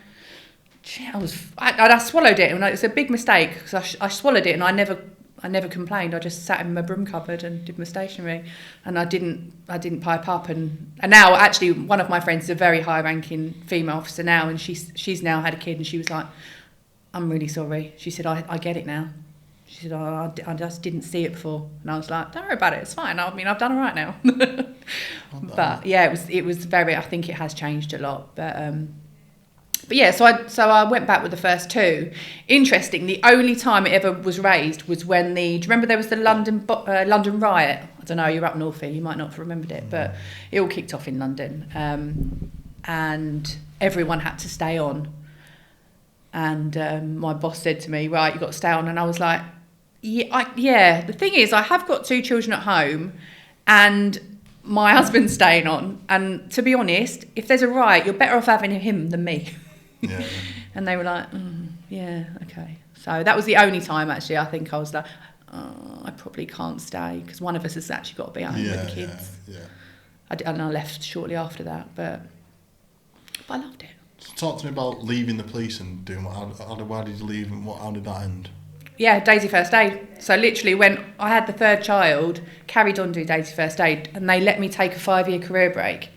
I swallowed it, and it's a big mistake, because I swallowed it and I never complained. I just sat in my broom cupboard and did my stationery, and I didn't pipe up. And now, actually, one of my friends is a very high-ranking female officer now, and she's now had a kid, and she was like, "I'm really sorry." She said, "I get it now." She said, I just didn't see it before. And I was like, "Don't worry about it. It's fine. I mean, I've done all right now." But yeah, it was very. I think it has changed a lot, but yeah. So I went back with the first two. Interesting. The only time it ever was raised was when do you remember there was the London riot? I don't know. You're up north here. You might not have remembered it, but it all kicked off in London, and everyone had to stay on. And my boss said to me, "Right, you've got to stay on," and I was like, "Yeah." The thing is, I have got 2 children at home, and my husband's staying on, and to be honest, if there's a riot, you're better off having him than me. Yeah. And they were like, yeah, okay. So that was the only time, actually, I think I was like, I probably can't stay, because one of us has actually got to be at home with the kids. Yeah. And I left shortly after that, but I loved it. So talk to me about leaving the police and doing why did you leave and how did that end? Yeah, Daisy First Aid. So literally when I had the 3rd child, carried on doing Daisy First Aid, and they let me take a 5-year career break.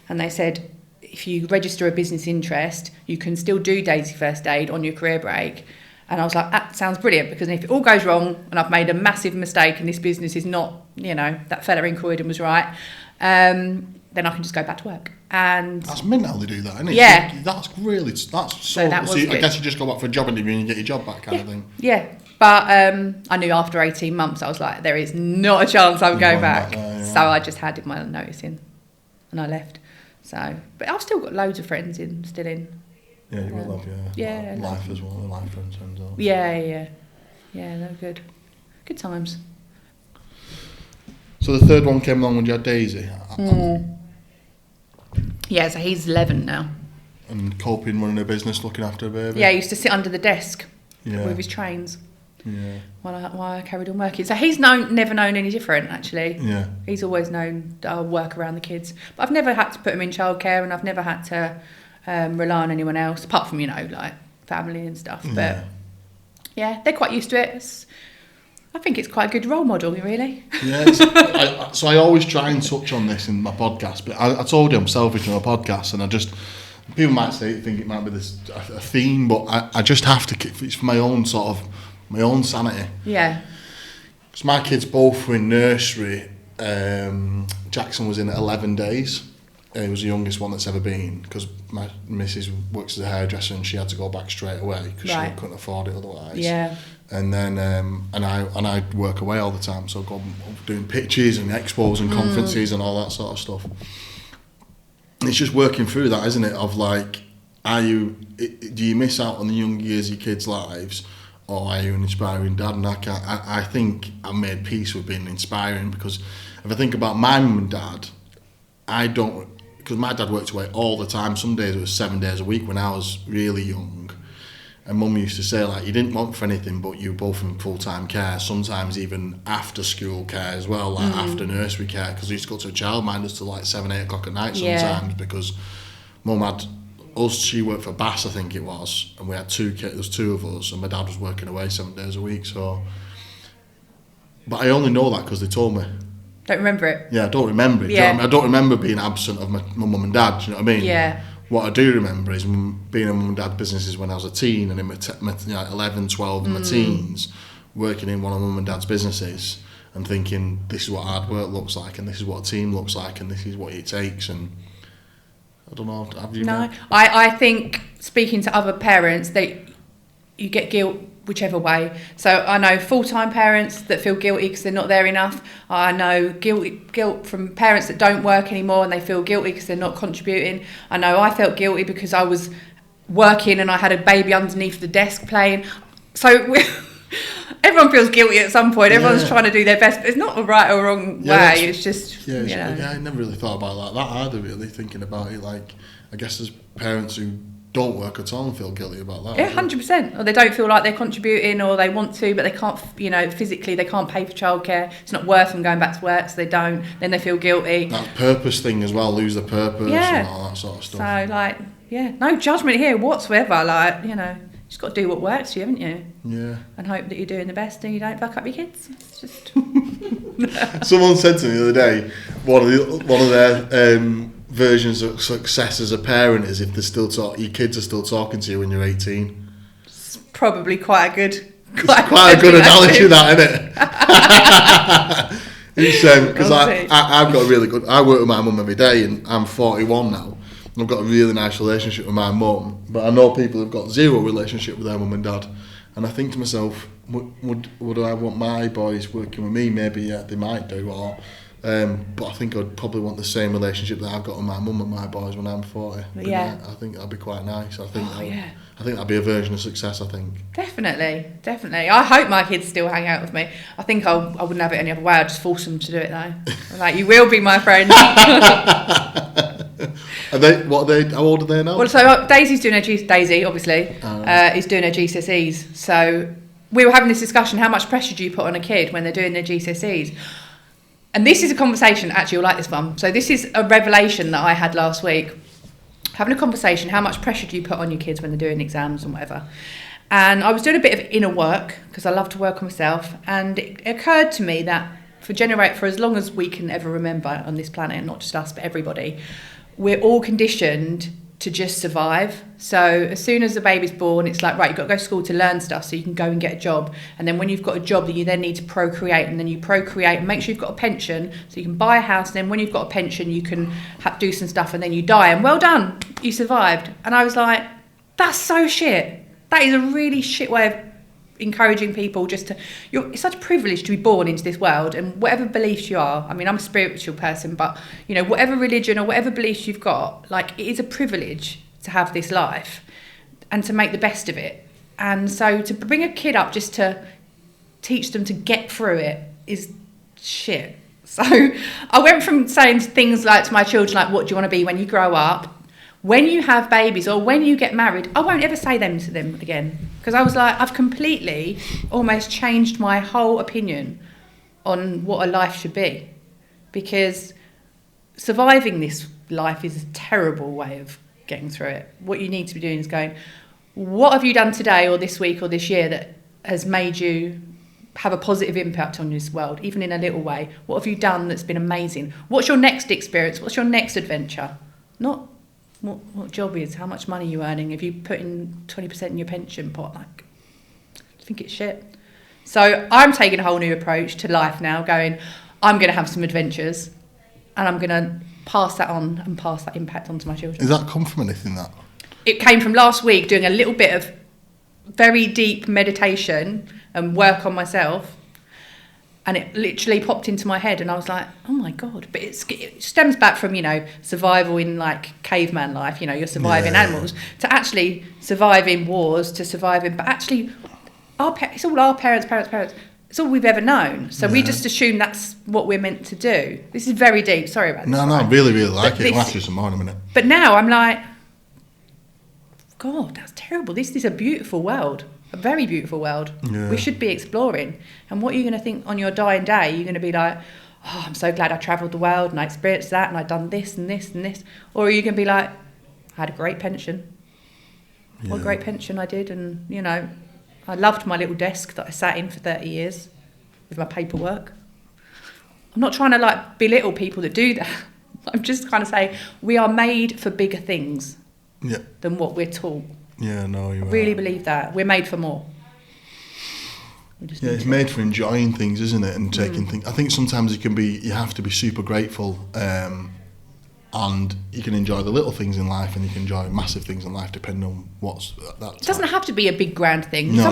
And they said, if you register a business interest, you can still do Daisy First Aid on your career break. And I was like, that sounds brilliant, because if it all goes wrong and I've made a massive mistake and this business is not, that fella in Croydon was right, then I can just go back to work. And that's mint how they do that, isn't it? Yeah. That's really, that's so that was I good. guess you just go back for a job interview and you get your job back kind of thing. Yeah. But I knew after 18 months, I was like, there is not a chance I'm going back. So I just handed my notice in and I left. So, but I've still got loads of friends still in. Yeah, you will have life as well, life friends. Yeah, they're good. Good times. So the 3rd one came along when you had Daisy? Yeah, so he's 11 now. And coping, running a business, looking after a baby? Yeah, he used to sit under the desk with his trains. Yeah. While I carried on working. So he's never known any different, actually. Yeah. He's always known that I'll work around the kids. But I've never had to put him in childcare, and I've never had to rely on anyone else, apart from, like, family and stuff. But, yeah, they're quite used to it. I think it's quite a good role model, really. Yeah. So I always try and touch on this in my podcast, but I told you I'm selfish in my podcast, and people might think it might be a theme, but I just have to, it's for my own my own sanity. Yeah. Because my kids both were in nursery. Jackson was in at 11 days. He was the youngest one that's ever been, because my missus works as a hairdresser and she had to go back straight away because she couldn't afford it otherwise. Yeah. And then and I work away all the time, so I go doing pitches and expos and conferences and all that sort of stuff. It's just working through that, isn't it? Of like, do you miss out on the young years of your kids' lives? Or are you an inspiring dad? And I think I made peace with being inspiring, because if I think about my mum and dad, because my dad worked away all the time. Some days it was 7 days a week when I was really young. And mum used to say, like, you didn't want for anything, but you were both in full-time care, sometimes even after school care as well, like after nursery care, because we used to go to a childminders till like 7, 8 o'clock at night sometimes, because mum had us, she worked for Bass, I think it was, and we had 2 kids, there was 2 of us, and my dad was working away 7 days a week, so... But I only know that because they told me. Don't remember it? Yeah, I don't remember it. Yeah. I don't remember being absent of my mum and dad, do you know what I mean? Yeah. What I do remember is being in mum and dad businesses when I was a teen, and in my 11, 12, in my teens, working in one of mum and dad's businesses, and thinking, this is what hard work looks like, and this is what a team looks like, and this is what it takes, and... I don't know, have you... No, I think, speaking to other parents, you get guilt whichever way. So I know full-time parents that feel guilty because they're not there enough. I know guilt from parents that don't work anymore and they feel guilty because they're not contributing. I know I felt guilty because I was working and I had a baby underneath the desk playing. So everyone feels guilty at some point. Everyone's trying to do their best, but it's not a right or wrong way. It's just, I never really thought about it like that either, really, thinking about it. Like, I guess there's parents who don't work at all and feel guilty about that. Yeah, 100%. Or they don't feel like they're contributing, or they want to, but they can't, physically they can't pay for childcare. It's not worth them going back to work, so they don't. Then they feel guilty. That purpose thing as well, lose the purpose and all that sort of stuff. So, no judgment here whatsoever. Just got to do what works for you, haven't you? Yeah. And hope that you're doing the best and you don't fuck up your kids. It's just... Someone said to me the other day, one of their versions of success as a parent is if your kids are still talking to you when you're 18. It's probably quite a good... Quite a good analogy, that, isn't it? It's because I've got a really good. I work with my mum every day, and I'm 41 now. And I've got a really nice relationship with my mum, but I know people who've got zero relationship with their mum and dad, and I think to myself, would I want my boys working with me? Maybe yeah, they might do, or. But I think I'd probably want the same relationship that I've got with my mum and my boys when I'm 40. Yeah. I think that'd be quite nice. I think that'd be a version of success, I think. Definitely. I hope my kids still hang out with me. I think I wouldn't have it any other way. I'd just force them to do it though. I'm like, you will be my friend. How old are they now? Well, so Daisy's doing Daisy, obviously, is doing her GCSEs. So we were having this discussion, how much pressure do you put on a kid when they're doing their GCSEs? And this is a conversation, actually, you'll like this one. So this is a revelation that I had last week. Having a conversation, how much pressure do you put on your kids when they're doing exams and whatever? And I was doing a bit of inner work, because I love to work on myself. And it occurred to me that for as long as we can ever remember on this planet, not just us, but everybody, we're all conditioned to just survive. So as soon as the baby's born, it's like, right, you've got to go to school to learn stuff so you can go and get a job. And then when you've got a job, then you then need to procreate, and then you procreate and make sure you've got a pension so you can buy a house. And then when you've got a pension, you can do some stuff, and then you die. And well done, you survived. And I was like, that's so shit. That is a really shit way of encouraging people it's such a privilege to be born into this world, and whatever beliefs you are, I mean, I'm a spiritual person, but you know, whatever religion or whatever beliefs you've got, like, it is a privilege to have this life and to make the best of it. And so to bring a kid up just to teach them to get through it is shit. So I went from saying things like to my children, like, what do you want to be when you grow up? When you have babies or when you get married, I won't ever say them to them again. Because I was like, I've completely almost changed my whole opinion on what a life should be. Because surviving this life is a terrible way of getting through it. What you need to be doing is going, what have you done today or this week or this year that has made you have a positive impact on this world, even in a little way? What have you done that's been amazing? What's your next experience? What's your next adventure? Not what job is, how much money you're earning, if you put in 20% in your pension pot, like, I think it's shit. So I'm taking a whole new approach to life now, going, I'm going to have some adventures, and I'm going to pass that on and pass that impact on to my children. Does that come from anything, that? It came from last week doing a little bit of very deep meditation and work on myself, and it literally popped into my head, and I was like, oh my God. But it stems back from, you know, survival in like caveman life, you know, you're surviving animals, to actually surviving wars, to surviving, but actually it's all our parents. It's all we've ever known. So we just assume that's what we're meant to do. This is very deep. Sorry about this. No, I really like it. I'll ask you some more in a minute. But now I'm like, God, that's terrible. This is a beautiful world. A very beautiful world. Yeah. We should be exploring. And what are you going to think on your dying day? You're going to be like, oh, I'm so glad I travelled the world and I experienced that and I've done this and this and this. Or are you going to be like, I had a great pension. Yeah. What a great pension I did. And, you know, I loved my little desk that I sat in for 30 years with my paperwork. I'm not trying to like belittle people that do that. I'm just kind of saying we are made for bigger things than what we're taught. Yeah, no, you I really believe that. We're made for more. It's made for enjoying things, isn't it? And taking things. I think sometimes you have to be super grateful, and you can enjoy the little things in life, and you can enjoy massive things in life, depending on what's that. It doesn't have to be a big grand thing. No,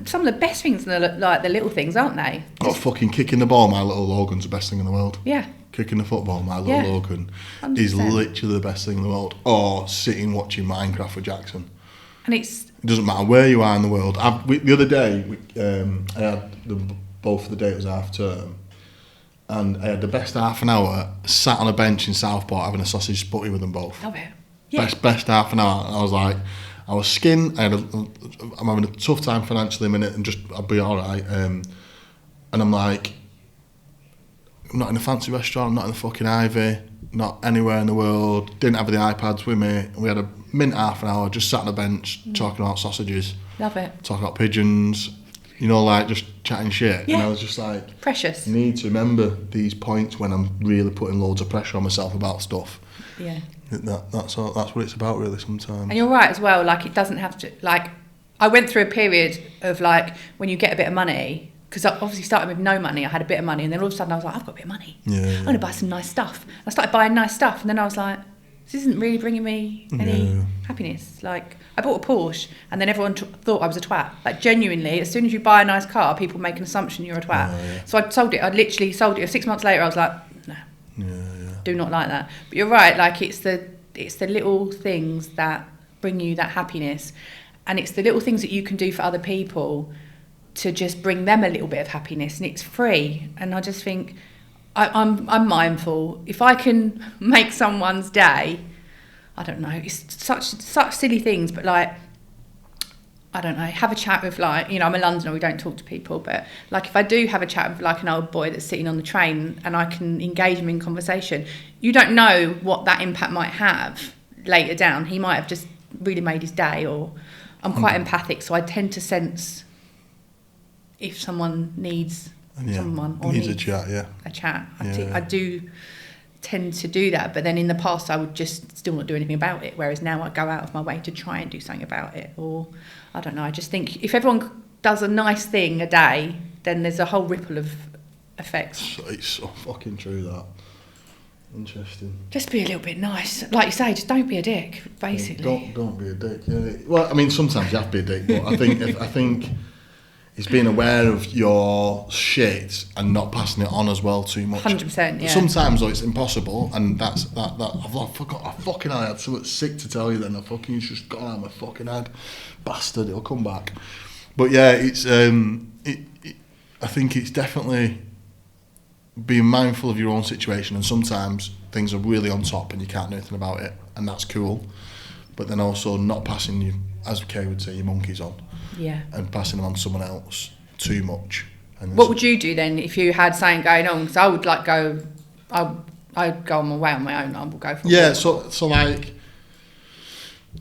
some of the best things are like the little things, aren't they? Fucking kicking the ball, my little Logan's the best thing in the world. Yeah. Kicking the football, my little Logan, 100%. Is literally the best thing in the world. Or sitting watching Minecraft with Jackson. And it doesn't matter where you are in the world. The other day, I had both of the day, it was half term, and I had the best half an hour sat on a bench in Southport having a sausage sputty with them both. Love it. Yeah. Best half an hour. And I was like, I was skinned. I'm having a tough time financially a minute, and I'll be all right. And I'm like, I'm not in a fancy restaurant. I'm not in the fucking Ivy. Not anywhere in the world. Didn't have the iPads with me. We had a mint half an hour, just sat on a bench talking about sausages. Love it. Talking about pigeons. You know, like just chatting shit. Yeah. And I was just like, precious. I need to remember these points when I'm really putting loads of pressure on myself about stuff. Yeah. That's what it's about, really, sometimes. And you're right as well. Like, it doesn't have to. Like, I went through a period of like when you get a bit of money, because I obviously started with no money. I had a bit of money, and then all of a sudden I was like, I've got a bit of money. I'm going to buy some nice stuff. I started buying nice stuff, and then I was like, this isn't really bringing me any happiness. Like, I bought a Porsche, and then everyone thought I was a twat. Like, genuinely, as soon as you buy a nice car, people make an assumption you're a twat. So I sold it. I literally sold it. 6 months later, I was like, no, do not like that. But you're right. Like, it's the little things that bring you that happiness, and it's the little things that you can do for other people to just bring them a little bit of happiness, and it's free. And I just think I'm mindful. If I can make someone's day, I don't know, it's such silly things, but like, I don't know, have a chat with, like, you know, I'm a Londoner, we don't talk to people, but like, if I do have a chat with like an old boy that's sitting on the train and I can engage him in conversation, you don't know what that impact might have later down. He might have just really made his day. Or I'm quite empathic, so I tend to sense if someone needs someone or needs a chat. I do tend to do that, but then in the past I would just still not do anything about it, whereas now I go out of my way to try and do something about it. Or I don't know, I just think if everyone does a nice thing a day, then there's a whole ripple of effects. It's so fucking true, that. Interesting. Just be a little bit nice, like you say, just don't be a dick, basically. Don't be a dick. Well, I mean, sometimes you have to be a dick, but I think it's being aware of your shit and not passing it on as well too much. 100%, yeah. Sometimes though it's impossible, and that's that. I fucking had something sick to tell you. Then I fucking just got out of my fucking head, bastard. It'll come back. But yeah, it's I think it's definitely being mindful of your own situation, and sometimes things are really on top and you can't do anything about it, and that's cool. But then also not passing you, as Kay would say, your monkeys on. Yeah. And passing them on to someone else too much. And what would you do then if you had something going on? Because I would like I'd go on my way on my own. I will go for a walk. So like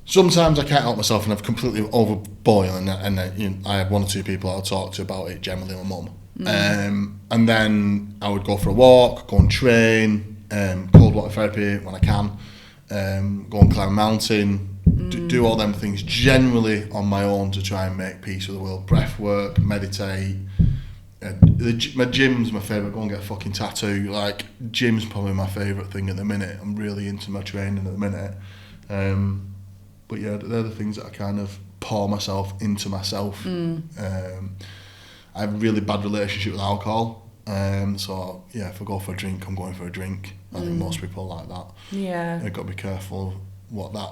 sometimes I can't help myself and I've completely overboil, and you know, I have one or two people I'll talk to about it. Generally, my mum. And then I would go for a walk, go and train, cold water therapy when I can, go and climb a mountain. Do all them things generally on my own to try and make peace with the world. Breath work, meditate. My gym's my favourite. Go and get a fucking tattoo. Like, gym's probably my favourite thing at the minute. I'm really into my training at the minute. But yeah, they're the things that I kind of pour myself into myself. I have a really bad relationship with alcohol. So yeah, if I go for a drink, I'm going for a drink. I think most people are like that. Yeah. I've got to be careful what that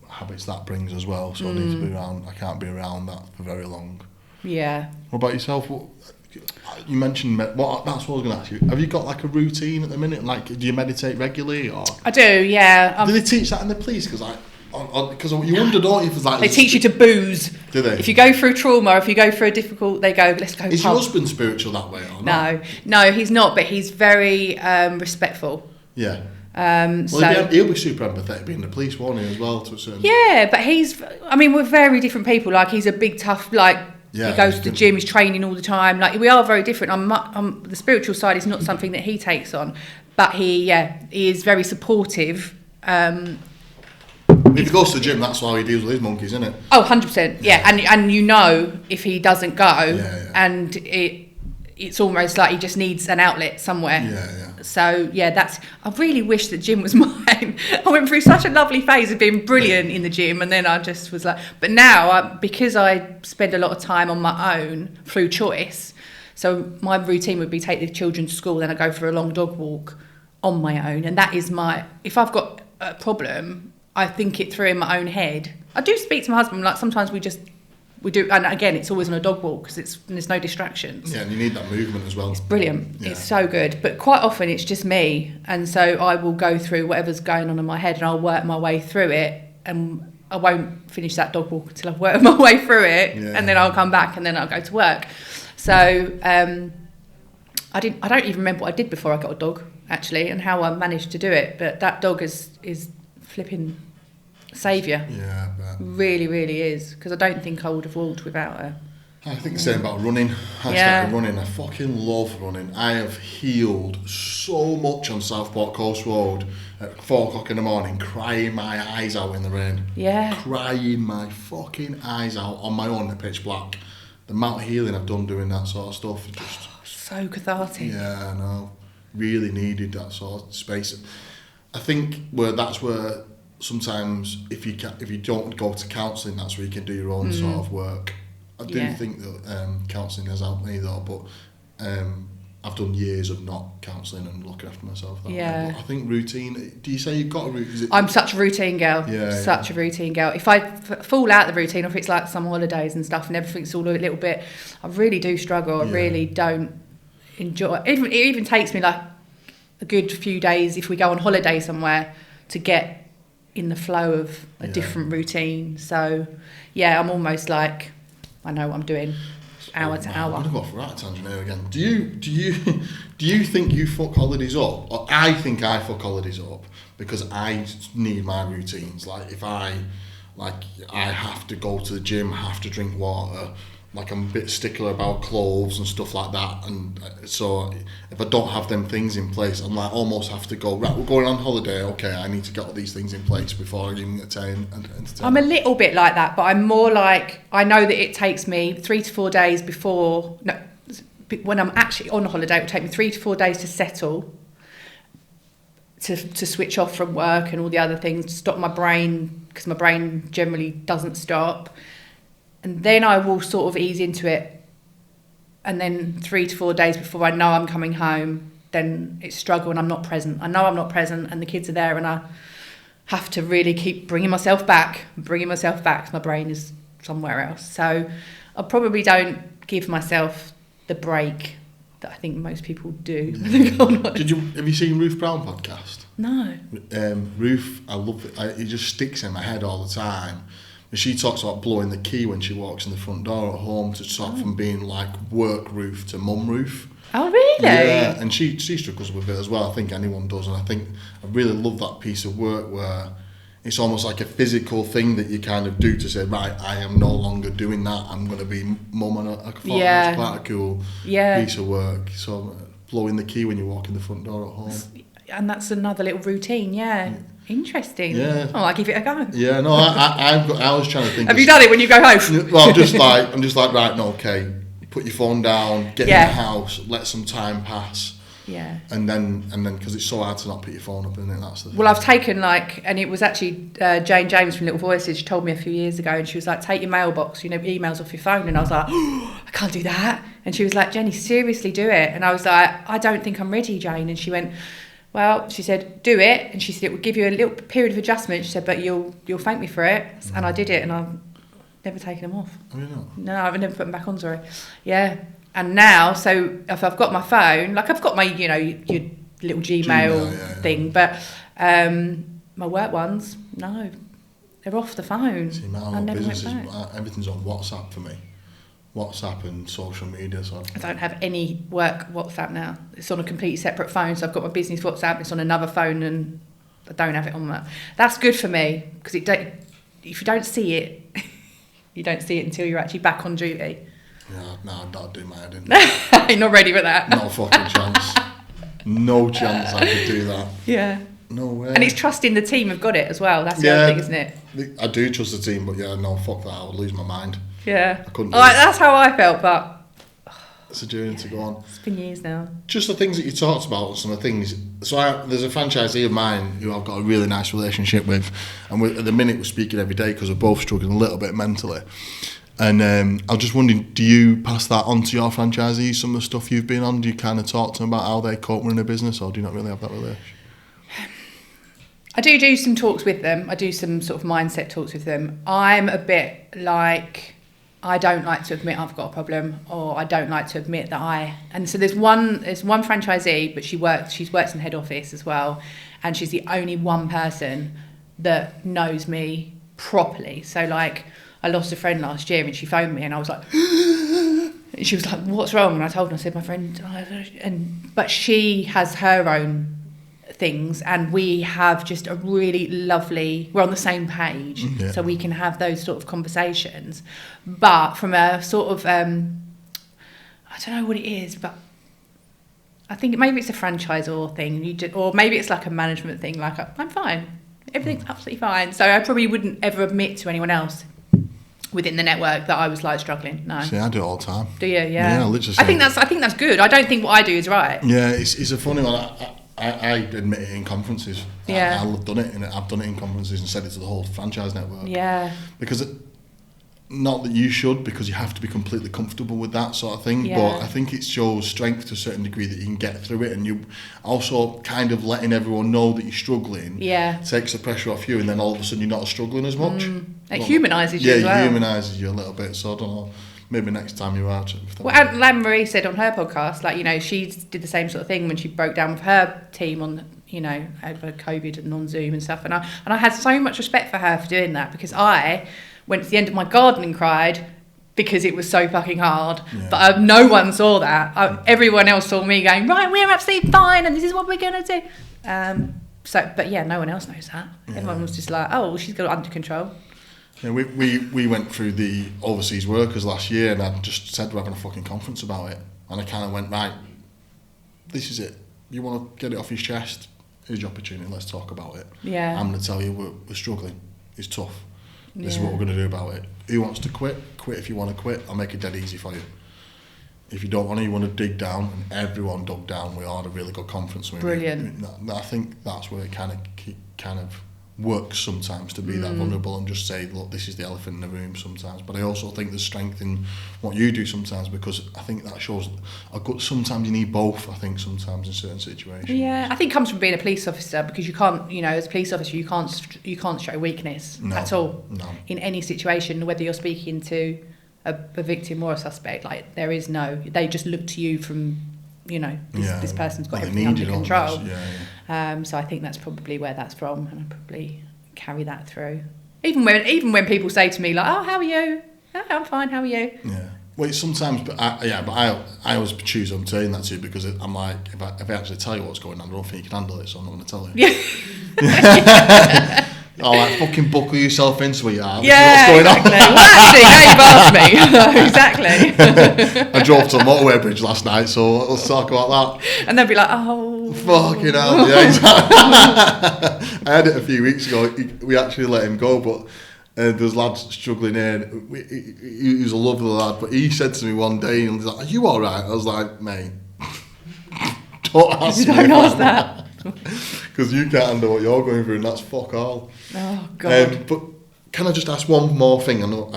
habits that brings as well. So I need to be around. I can't be around that for very long. Yeah. What about yourself? You mentioned that's what I was going to ask you. Have you got like a routine at the minute? Like, do you meditate regularly? Or I do. Yeah. Do they teach that in the police? Because you wonder, don't you? If it's like they teach you to booze. Do they? If you go through trauma, if you go through a difficult, they go, let's go. Is your husband spiritual that way or not? No, he's not. But he's very respectful. Yeah. So he'll be super empathetic being the police, won't he, as well, to a certain... Yeah, but we're very different people. Like, he's a big, tough, like, he goes to the gym, he's training all the time. Like, we are very different. The spiritual side is not something that he takes on, but he is very supportive. If he goes to the gym, that's how he deals with his monkeys, isn't it? Oh, 100%, yeah. And you know if he doesn't go, and it's almost like he just needs an outlet somewhere. Yeah. So, I really wish the gym was mine. I went through such a lovely phase of being brilliant in the gym, and then I just was like... But now, because I spend a lot of time on my own through choice, so my routine would be take the children to school, then I go for a long dog walk on my own, and that is if I've got a problem, I think it through in my own head. I do speak to my husband, like sometimes we do, and again, it's always on a dog walk because there's no distractions. Yeah, and you need that movement as well. It's brilliant. Yeah. It's so good. But quite often it's just me, and so I will go through whatever's going on in my head and I'll work my way through it, and I won't finish that dog walk until I've worked my way through it, and then I'll come back and then I'll go to work. So I don't even remember what I did before I got a dog, actually, and how I managed to do it. But that dog is flipping saviour. Yeah, I bet. Really, really is, because I don't think I would have walked without her. I think the same about running. I started running. I fucking love running. I have healed so much on Southport Coast Road at 4 o'clock in the morning, crying my eyes out in the rain. Yeah. Crying my fucking eyes out on my own in the pitch black. the amount of healing I've done doing that sort of stuff is just so cathartic. Yeah, I know. Really needed that sort of space. I think that's where sometimes if you don't go to counselling, that's where you can do your own sort of work. I do think that counselling has helped me though, but I've done years of not counselling and looking after myself that way. But I think routine. Do you say you've got a routine? I'm such a routine girl. Such a routine girl. If I fall out of the routine, or if it's like some holidays and stuff, and everything's all a little bit, I really do struggle. I really don't enjoy. It even takes me like a good few days if we go on holiday somewhere to get in the flow of a different routine. So yeah, I'm almost like I know what I'm doing. Hour to hour. I'm gonna go off right tangent here again. Do you think you fuck holidays up? Or I think I fuck holidays up because I need my routines. Like if I have to go to the gym, have to drink water. Like I'm a bit stickler about clothes and stuff like that, and so if I don't have them things in place, I'm like almost have to go, right, we're going on holiday, okay, I need to get all these things in place before I even entertain. I'm a little bit like that, but I'm more like, I know that it takes me 3 to 4 days before, no, when I'm actually on holiday, it will take me 3 to 4 days to settle, to switch off from work and all the other things, to stop my brain, because my brain generally doesn't stop. And then I will sort of ease into it. And then 3 to 4 days before I know I'm coming home, then it's struggle and I'm not present. I know I'm not present and the kids are there and I have to really keep bringing myself back because my brain is somewhere else. So I probably don't give myself the break that I think most people do. Have you seen Ruth Brown podcast? No. Ruth, I love it. It just sticks in my head all the time. She talks about blowing the key when she walks in the front door at home to start from being like work Ruth to mum Ruth. Oh, really? Yeah, and she struggles with it as well. I think anyone does, and I think I really love that piece of work where it's almost like a physical thing that you kind of do to say, right, I am no longer doing that. I'm going to be mum, and I thought that's quite a cool piece of work. So blowing the key when you walk in the front door at home, and that's another little routine. Yeah. Interesting. Yeah. Oh, I'll give it a go. Yeah, no, I was trying to think. Have you done it when you go home? Well, I'm just like, right, no, okay, put your phone down, get in the house, let some time pass. Yeah. And then, because it's so hard to not put your phone up, isn't it? That's the thing. Well, I've taken and it was actually Jane James from Little Voices. She told me a few years ago, and she was like, take your mailbox, emails off your phone. And I was like, oh, I can't do that. And she was like, Jenny, seriously, do it. And I was like, I don't think I'm ready, Jane. And she went, well, she said, do it. And she said, it would give you a little period of adjustment. She said, but you'll thank me for it. And I did it, and I've never taken them off. Oh, you know? No, I've never put them back on, sorry. Yeah. And now, so if I've got my phone, like I've got my, your little Gmail thing, but my work ones, no, they're off the phone. See, my business everything's on WhatsApp for me. WhatsApp and social media. So I don't have any work WhatsApp now. It's on a completely separate phone. So I've got my business WhatsApp. It's on another phone, and I don't have it on that. That's good for me because if you don't see it, you don't see it until you're actually back on duty. Yeah, no, I'd do my head in. You're not ready for that. No fucking chance. No chance I could do that. Yeah. No way. And it's trusting the team have got it as well. That's the other thing, isn't it? I do trust the team, but no, fuck that. I would lose my mind. Yeah. I couldn't. That's how I felt, but it's a journey to go on. It's been years now. Just the things that you talked about, some of the things. So there's a franchisee of mine who I've got a really nice relationship with, and at the minute we're speaking every day because we're both struggling a little bit mentally. And I was just wondering, do you pass that on to your franchisees, some of the stuff you've been on? Do you kind of talk to them about how they cope running a business, or do you not really have that relationship? I do some talks with them. I do some sort of mindset talks with them. I'm a bit like, I don't like to admit I've got a problem, or I don't like to admit that and so there's one franchisee, but she's worked in head office as well, and she's the only one person that knows me properly. So like, I lost a friend last year and she phoned me and I was like, and she was like, what's wrong? And I told her, I said, my friend, but she has her own things, and we have just a really lovely, we're on the same page, so we can have those sort of conversations. But from a sort of I don't know what it is, but I think maybe it's a franchisor thing, or maybe it's like a management thing, like I'm fine, everything's absolutely fine. So I probably wouldn't ever admit to anyone else within the network that I was like struggling. No. See, I do it all the time. Do you? Yeah. Yeah, literally. I think that's good. I don't think what I do is right. Yeah, it's a funny one. I admit it in conferences. Yeah. I've done it, and I've done it in conferences and said it to the whole franchise network. Yeah. Because not that you should, because you have to be completely comfortable with that sort of thing. Yeah. But I think it shows strength to a certain degree that you can get through it, and you also kind of letting everyone know that you're struggling. Yeah. Takes the pressure off you, and then all of a sudden you're not struggling as much. It humanises you as well. Yeah, it humanises you a little bit. So I don't know. Maybe next time you're out. Well, Anne Marie said on her podcast, like, you know, she did the same sort of thing when she broke down with her team on, you know, over COVID and on Zoom and stuff. And I had so much respect for her for doing that, because I went to the end of my garden and cried because it was so fucking hard. Yeah. But no one saw that. Everyone else saw me going, right, we're absolutely fine and this is what we're going to do. But yeah, no one else knows that. Yeah. Everyone was just like, oh, well, she's got it under control. Yeah, we went through the overseas workers last year, and I just said we're having a fucking conference about it, and I kind of went, right, this is it. You want to get it off your chest? Here's your opportunity. Let's talk about it. Yeah. I'm going to tell you we're struggling. It's tough. This is what we're going to do about it. Who wants to quit? Quit if you want to quit. I'll make it dead easy for you. If you don't want to, you want to dig down, and everyone dug down. We had a really good conference. Brilliant. I think that's where it kind of works sometimes, to be that vulnerable and just say, look, this is the elephant in the room sometimes. But I also think there's strength in what you do sometimes, because I think that shows sometimes you need both, I think, sometimes in certain situations. Yeah, I think it comes from being a police officer, because you can't, you know, as a police officer, you can't show weakness at all in any situation, whether you're speaking to a victim or a suspect. Like, there is no, they just look to you from, you know, this person's got everything under control. So I think that's probably where that's from, and I probably carry that through. Even when people say to me like, "Oh, how are you?" "Oh, I'm fine. How are you?" Yeah. Well, it's sometimes, but I always choose on saying that to you, because I'm like, if I actually tell you what's going on, I don't think you can handle it, so I'm not going to tell you. Yeah. Oh, like, fucking buckle yourself in, sweetheart. Yeah, what's going exactly. on? Well, actually, now you've asked me. Exactly. I drove to a motorway bridge last night, so let's talk about that. And they'll be like, oh. Fucking hell. Yeah, exactly. I had it a few weeks ago. We actually let him go, but there's lads struggling here. He was a lovely lad, but he said to me one day, and he's like, "Are you all right?" I was like, "Mate, don't ask that. Because you can't handle what you're going through, and that's fuck all." Oh, God. But can I just ask one more thing? I know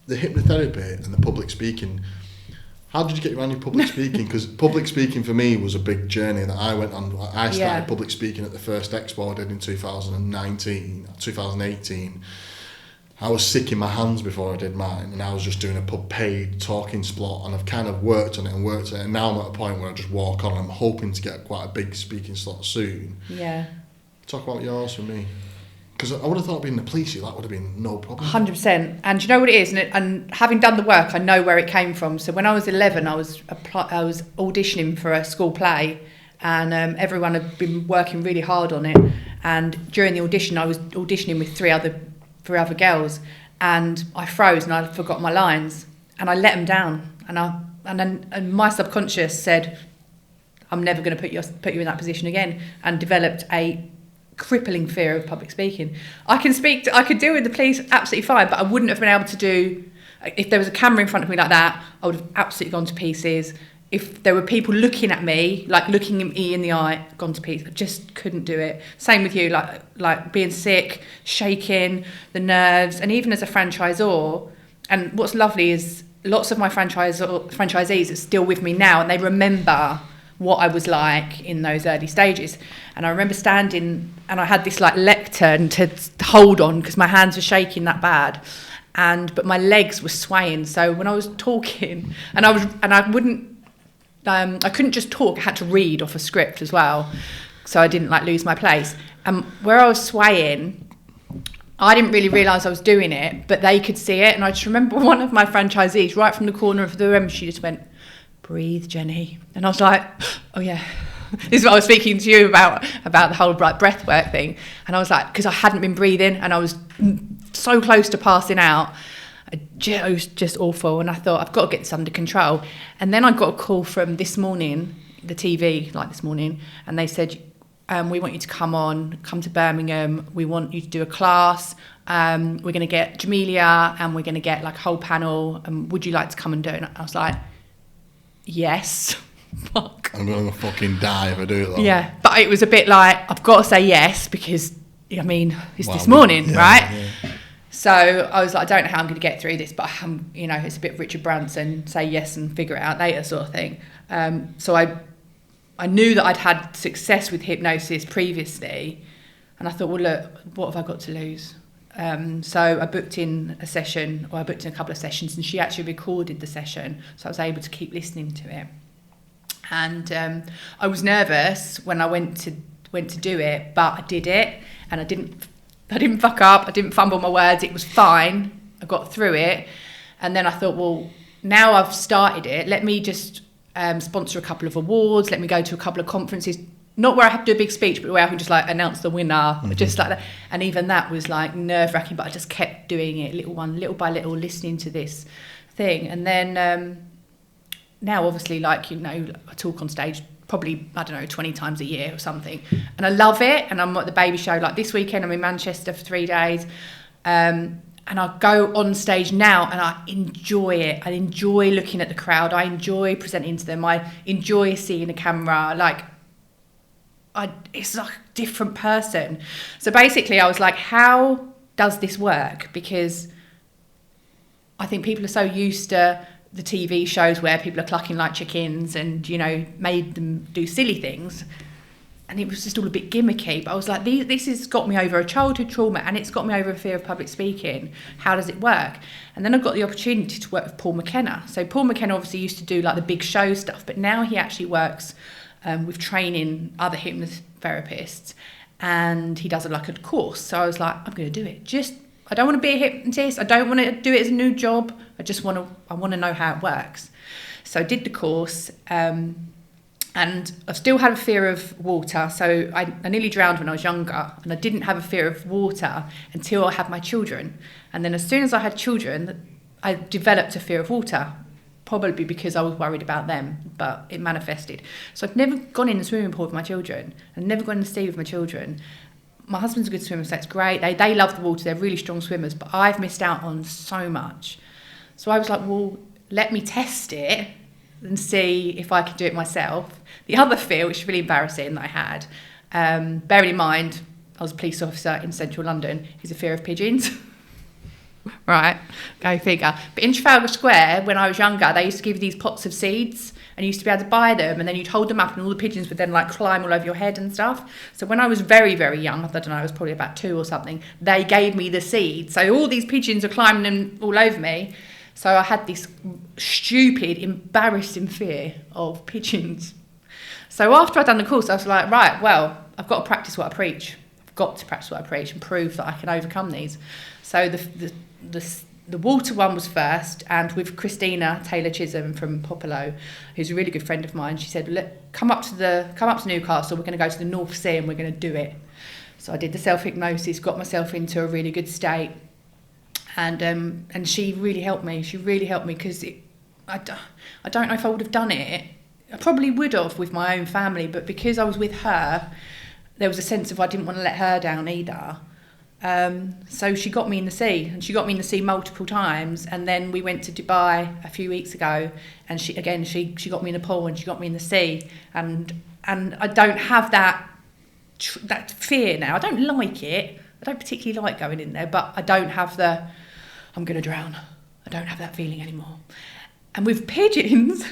the hypnotherapy and the public speaking. How did you get around your public speaking? Because public speaking for me was a big journey that I went on. I started public speaking at the first expo I did in 2018. I was sick in my hands before I did mine, and I was just doing a paid talking slot, and I've kind of worked on it, and now I'm at a point where I just walk on, and I'm hoping to get quite a big speaking slot soon. Yeah. Talk about yours for me. Because I would have thought being the police, that would have been no problem. 100%. And you know what it is? And having done the work, I know where it came from. So when I was 11, I was auditioning for a school play, and everyone had been working really hard on it. And during the audition, I was auditioning with three other girls, and I froze and I forgot my lines, and I let them down. And my subconscious said, "I'm never going to put you in that position again," and developed a crippling fear of public speaking. I could deal with the police absolutely fine, but I wouldn't have been able to do, if there was a camera in front of me like that, I would have absolutely gone to pieces. If there were people looking at me, like looking me in the eye, gone to pieces. I just couldn't do it. Same with you, like being sick, shaking, the nerves, and even as a franchisor. And what's lovely is lots of my franchisees are still with me now, and they remember what I was like in those early stages. And I remember standing, and I had this like lectern to hold on because my hands were shaking that bad, but my legs were swaying. So when I was talking, I couldn't just talk. I had to read off a script as well, so I didn't like lose my place. And where I was swaying, I didn't really realise I was doing it, but they could see it. And I just remember one of my franchisees, right from the corner of the room, she just went, "Breathe, Jenny." And I was like, "Oh yeah." This is what I was speaking to you about the whole breath work thing. And I was like, because I hadn't been breathing and I was so close to passing out. It was just awful. And I thought, I've got to get this under control. And then I got a call from this morning, the TV, like this morning, and they said, we want you to come to Birmingham. We want you to do a class. We're going to get Jamelia and we're going to get like a whole panel. And would you like to come and do it? And I was like, yes. Fuck. I'm going to fucking die if I do that. Yeah, but it was a bit like, I've got to say yes because, I mean, it's this morning, right? Yeah. So I was like, I don't know how I'm going to get through this, but it's a bit Richard Branson, say yes and figure it out later sort of thing. So I knew that I'd had success with hypnosis previously, and I thought, well, look, what have I got to lose? So I booked in a couple of sessions, and she actually recorded the session, so I was able to keep listening to it. And I was nervous when I went to do it, but I did it, and I didn't fuck up. I didn't fumble my words. It was fine. I got through it, and then I thought, well, now I've started it. Let me just sponsor a couple of awards. Let me go to a couple of conferences. Not where I have to do a big speech, but where I can just like announce the winner, just like that. And even that was like nerve-wracking, but I just kept doing it, little by little, listening to this thing. And then now, obviously, I talk on stage probably, 20 times a year or something. And I love it. And I'm at the baby show. Like this weekend, I'm in Manchester for 3 days. And I go on stage now and I enjoy it. I enjoy looking at the crowd. I enjoy presenting to them. I enjoy seeing a camera. It's like a different person. So basically I was like, how does this work? Because I think people are so used to the TV shows where people are clucking like chickens and, made them do silly things. And it was just all a bit gimmicky. But I was like, this has got me over a childhood trauma and it's got me over a fear of public speaking. How does it work? And then I got the opportunity to work with Paul McKenna. So Paul McKenna obviously used to do like the big show stuff, but now he actually works with training other hypnotherapists, and he does like a course. So I was like, I'm going to do it. I don't want to be a hypnotist. I don't want to do it as a new job. I want to know how it works. So I did the course, and I still had a fear of water. So I nearly drowned when I was younger, and I didn't have a fear of water until I had my children. And then as soon as I had children, I developed a fear of water. Probably because I was worried about them, but it manifested. So I've never gone in the swimming pool with my children. I've never gone in the sea with my children. My husband's a good swimmer, so that's great. They love the water. They're really strong swimmers, but I've missed out on so much. So I was like, well, let me test it and see if I can do it myself. The other fear, which is really embarrassing that I had, bearing in mind I was a police officer in central London, is a fear of pigeons. Right, go figure. But in Trafalgar Square, when I was younger, they used to give you these pots of seeds, and you used to be able to buy them, and then you'd hold them up, and all the pigeons would then like climb all over your head and stuff. So when I was very, very young, I don't know, I was probably about 2 or something, they gave me the seeds. So all these pigeons are climbing them all over me. So I had this stupid, embarrassing fear of pigeons. So after I'd done the course, I was like, right, well, I've got to practice what I preach. I've got to practice what I preach and prove that I can overcome these. So the water one was first, and with Christina Taylor Chisholm from Popolo, who's a really good friend of mine, she said, look, come up to Newcastle, we're going to go to the North Sea and we're going to do it. So I did the self-hypnosis, got myself into a really good state, and she really helped me. She really helped me because I don't know if I would have done it. I probably would have with my own family, but because I was with her, there was a sense of I didn't want to let her down either. So she got me in the sea, and she got me in the sea multiple times, and then we went to Dubai a few weeks ago, and she got me in the pool and she got me in the sea, and I don't have that fear now. I don't like it. I don't particularly like going in there, but I don't have I'm going to drown. I don't have that feeling anymore. And with pigeons,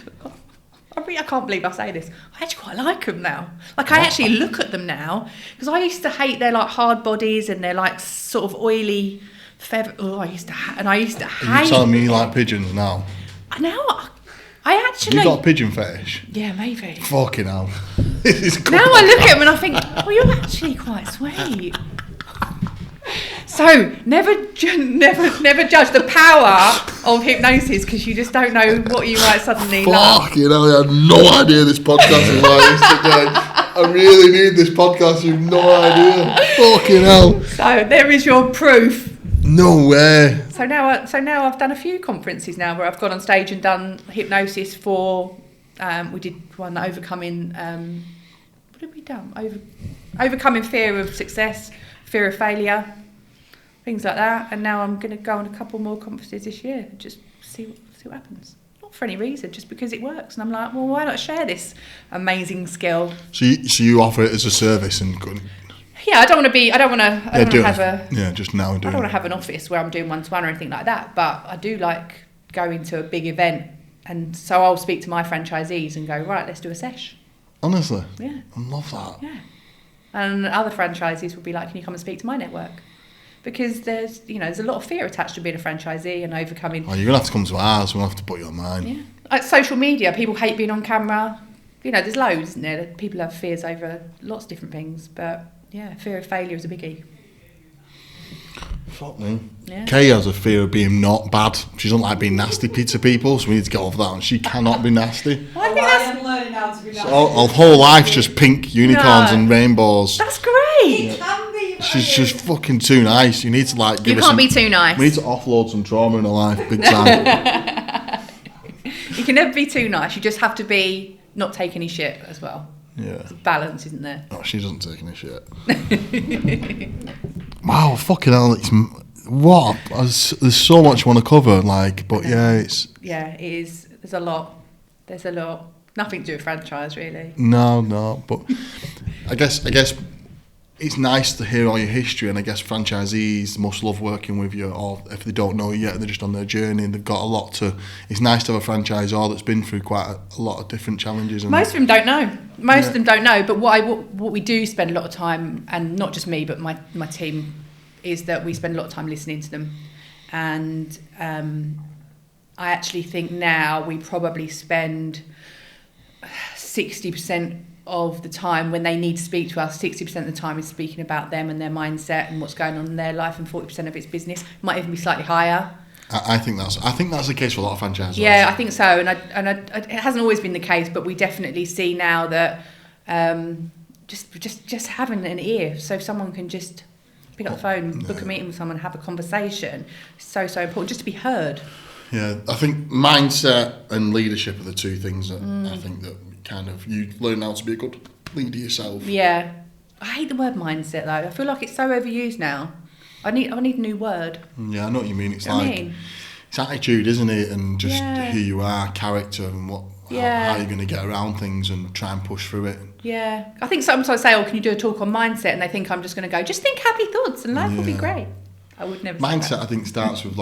I can't believe I say this, I actually quite like them now. Like, I actually look at them now, because I used to hate their like hard bodies and their like sort of oily feather. Oh, I used to hate. Are you telling me you like pigeons now? Now I actually. You got a pigeon fetish? Yeah, maybe. Fucking hell. This is cool. Now I look at them and I think, oh, you're actually quite sweet. So never judge the power of hypnosis, because you just don't know what you might suddenly love. Fuck, I had no idea this podcast was like this today. I really need this podcast. You've no idea. Fucking hell. So there is your proof. No way. So now I've done a few conferences now where I've gone on stage and done hypnosis for. We did one overcoming. What have we done? overcoming fear of success, fear of failure, things like that. And now I'm going to go on a couple more conferences this year, just see what happens. Not for any reason, just because it works. And I'm like, well, why not share this amazing skill? So you offer it as a service and yeah, I don't want to have an office where I'm doing one-to-one or anything like that. But I do like going to a big event, and so I'll speak to my franchisees and go, right, let's do a sesh. Honestly, yeah, I love that. Yeah, and other franchisees will be like, can you come and speak to my network? Because there's a lot of fear attached to being a franchisee and overcoming. Oh, you're gonna have to come to ours. We'll have to put you on mine. Yeah, like social media, people hate being on camera. There's loads, isn't there? People have fears over lots of different things, but yeah, fear of failure is a biggie. Fuck me. Yeah. Kay has a fear of being not bad. She doesn't like being nasty to people, so we need to get over that. And she cannot be nasty. Well, I think that's... I'm learning how to be nasty. Her whole life's just pink unicorns and rainbows. That's great. It can be. She's just fucking too nice. You need to give her You can't be too nice. We need to offload some trauma in her life, big time. You can never be too nice. You just have to be not take any shit as well. Yeah. There's a balance, isn't there? Oh, she doesn't take any shit. Wow, fucking hell! What? There's so much I want to cover, but it's... Yeah, it is. There's a lot. Nothing to do with franchise, really. No, but I guess it's nice to hear all your history, and I guess franchisees must love working with you, or if they don't know you yet, they're just on their journey and they've got a lot to... It's nice to have a franchisor that's been through quite a lot of different challenges. And most of them don't know. Most of them don't know, but what we do spend a lot of time, and not just me, but my team, is that we spend a lot of time listening to them. And I actually think now we probably spend 60% of the time when they need to speak to us, 60% of the time is speaking about them and their mindset and what's going on in their life, and 40% of it's business. Might even be slightly higher. I think that's the case for a lot of franchisors. Yeah, I think so, and it hasn't always been the case, but we definitely see now that just having an ear, so someone can just pick up the phone, book a meeting with someone, have a conversation, is so important, just to be heard. Yeah, I think mindset and leadership are the two things that I think that kind of you learn how to be a good leader yourself. Yeah, I hate the word mindset though. I feel like it's so overused now. I need a new word. Yeah, I know what you mean. It's it's attitude, isn't it? And just who you are, character, and how you're going to get around things and try and push through it. Yeah, I think sometimes I say, can you do a talk on mindset? And they think I'm just going to go, just think happy thoughts and life will be great. I would never say mindset, that. I think, starts with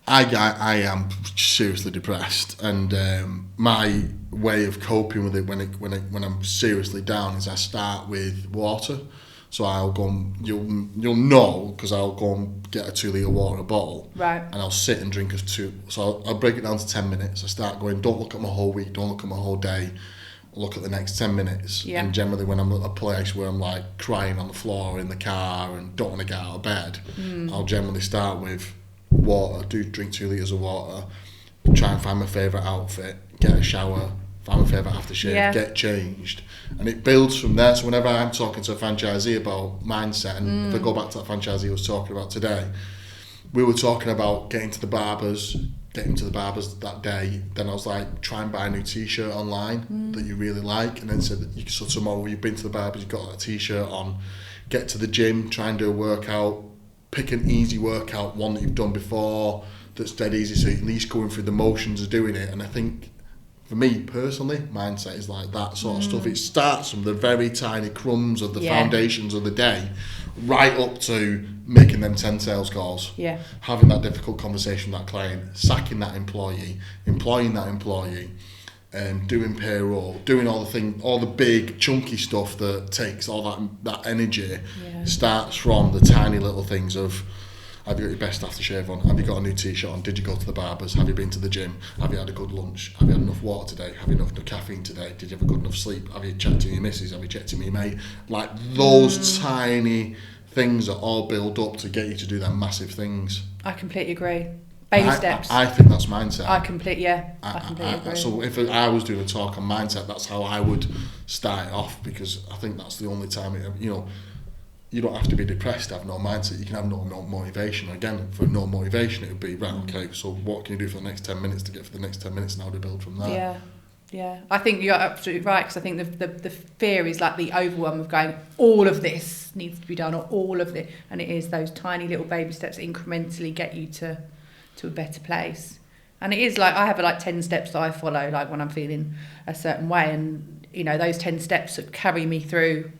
I am seriously depressed, and my way of coping with it when I'm seriously down is I start with water. So I'll go and you'll know, because I'll go and get a 2-litre water bottle, right, and I'll sit and drink so I'll break it down to 10 minutes. I start going, don't look at my whole week, don't look at my whole day, look at the next 10 minutes. Yeah. And generally when I'm at a place where I'm crying on the floor in the car and don't want to get out of bed, I'll generally start with water, drink 2 litres of water, try and find my favourite outfit, get a shower, find my favourite aftershave, get changed, and it builds from there. So whenever I'm talking to a franchisee about mindset, and if I go back to that franchisee I was talking about today, we were talking about getting to the barbers that day. Then I was like, try and buy a new t-shirt online that you really like, and then said that so tomorrow you've been to the barbers, you've got that t-shirt on, get to the gym, try and do a workout, pick an easy workout, one that you've done before that's dead easy, so you're at least going through the motions of doing it. And I think for me personally, mindset is like that sort of stuff. It starts from the very tiny crumbs of the foundations of the day, right up to making them 10 sales calls, having that difficult conversation with that client, sacking that employee, employing that employee, doing payroll, doing all the big chunky stuff that takes all that energy. Starts from the tiny little things of, have you got your best aftershave on? Have you got a new t-shirt on? Did you go to the barbers? Have you been to the gym? Have you had a good lunch? Have you had enough water today? Have you enough caffeine today? Did you have a good enough sleep? Have you checked in your missus? Have you checked in with your mate? Those tiny things that all build up to get you to do them massive things. I completely agree. Baby steps. I think that's mindset. I completely agree. So if I was doing a talk on mindset, that's how I would start it off, because I think that's the only time you don't have to be depressed to have no mindset. You can have no motivation. Again, for no motivation, it would be, right, okay, so what can you do for the next 10 minutes to get for the next 10 minutes, and how to build from there? Yeah, I think you're absolutely right, because I think the fear is like the overwhelm of going, all of this needs to be done, or all of it, and it is those tiny little baby steps that incrementally get you to a better place. And it is like, I have like 10 steps that I follow, like when I'm feeling a certain way, and you know, those 10 steps that carry me through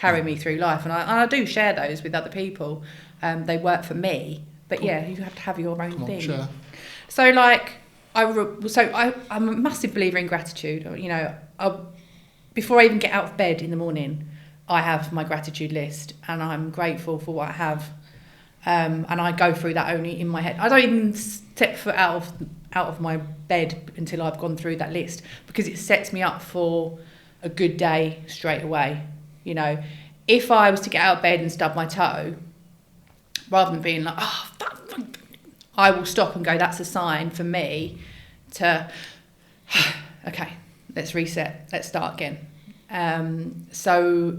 life, and I do share those with other people. They work for me, but yeah, you have to have your own thing. Share. So like, I'm a massive believer in gratitude. You know, before I even get out of bed in the morning, I have my gratitude list, and I'm grateful for what I have. And I go through that only in my head. I don't even step foot out of my bed until I've gone through that list, because it sets me up for a good day straight away. You know, if I was to get out of bed and stub my toe, rather than being like, oh, I will stop and go, that's a sign for me to, okay, let's reset, let's start again. So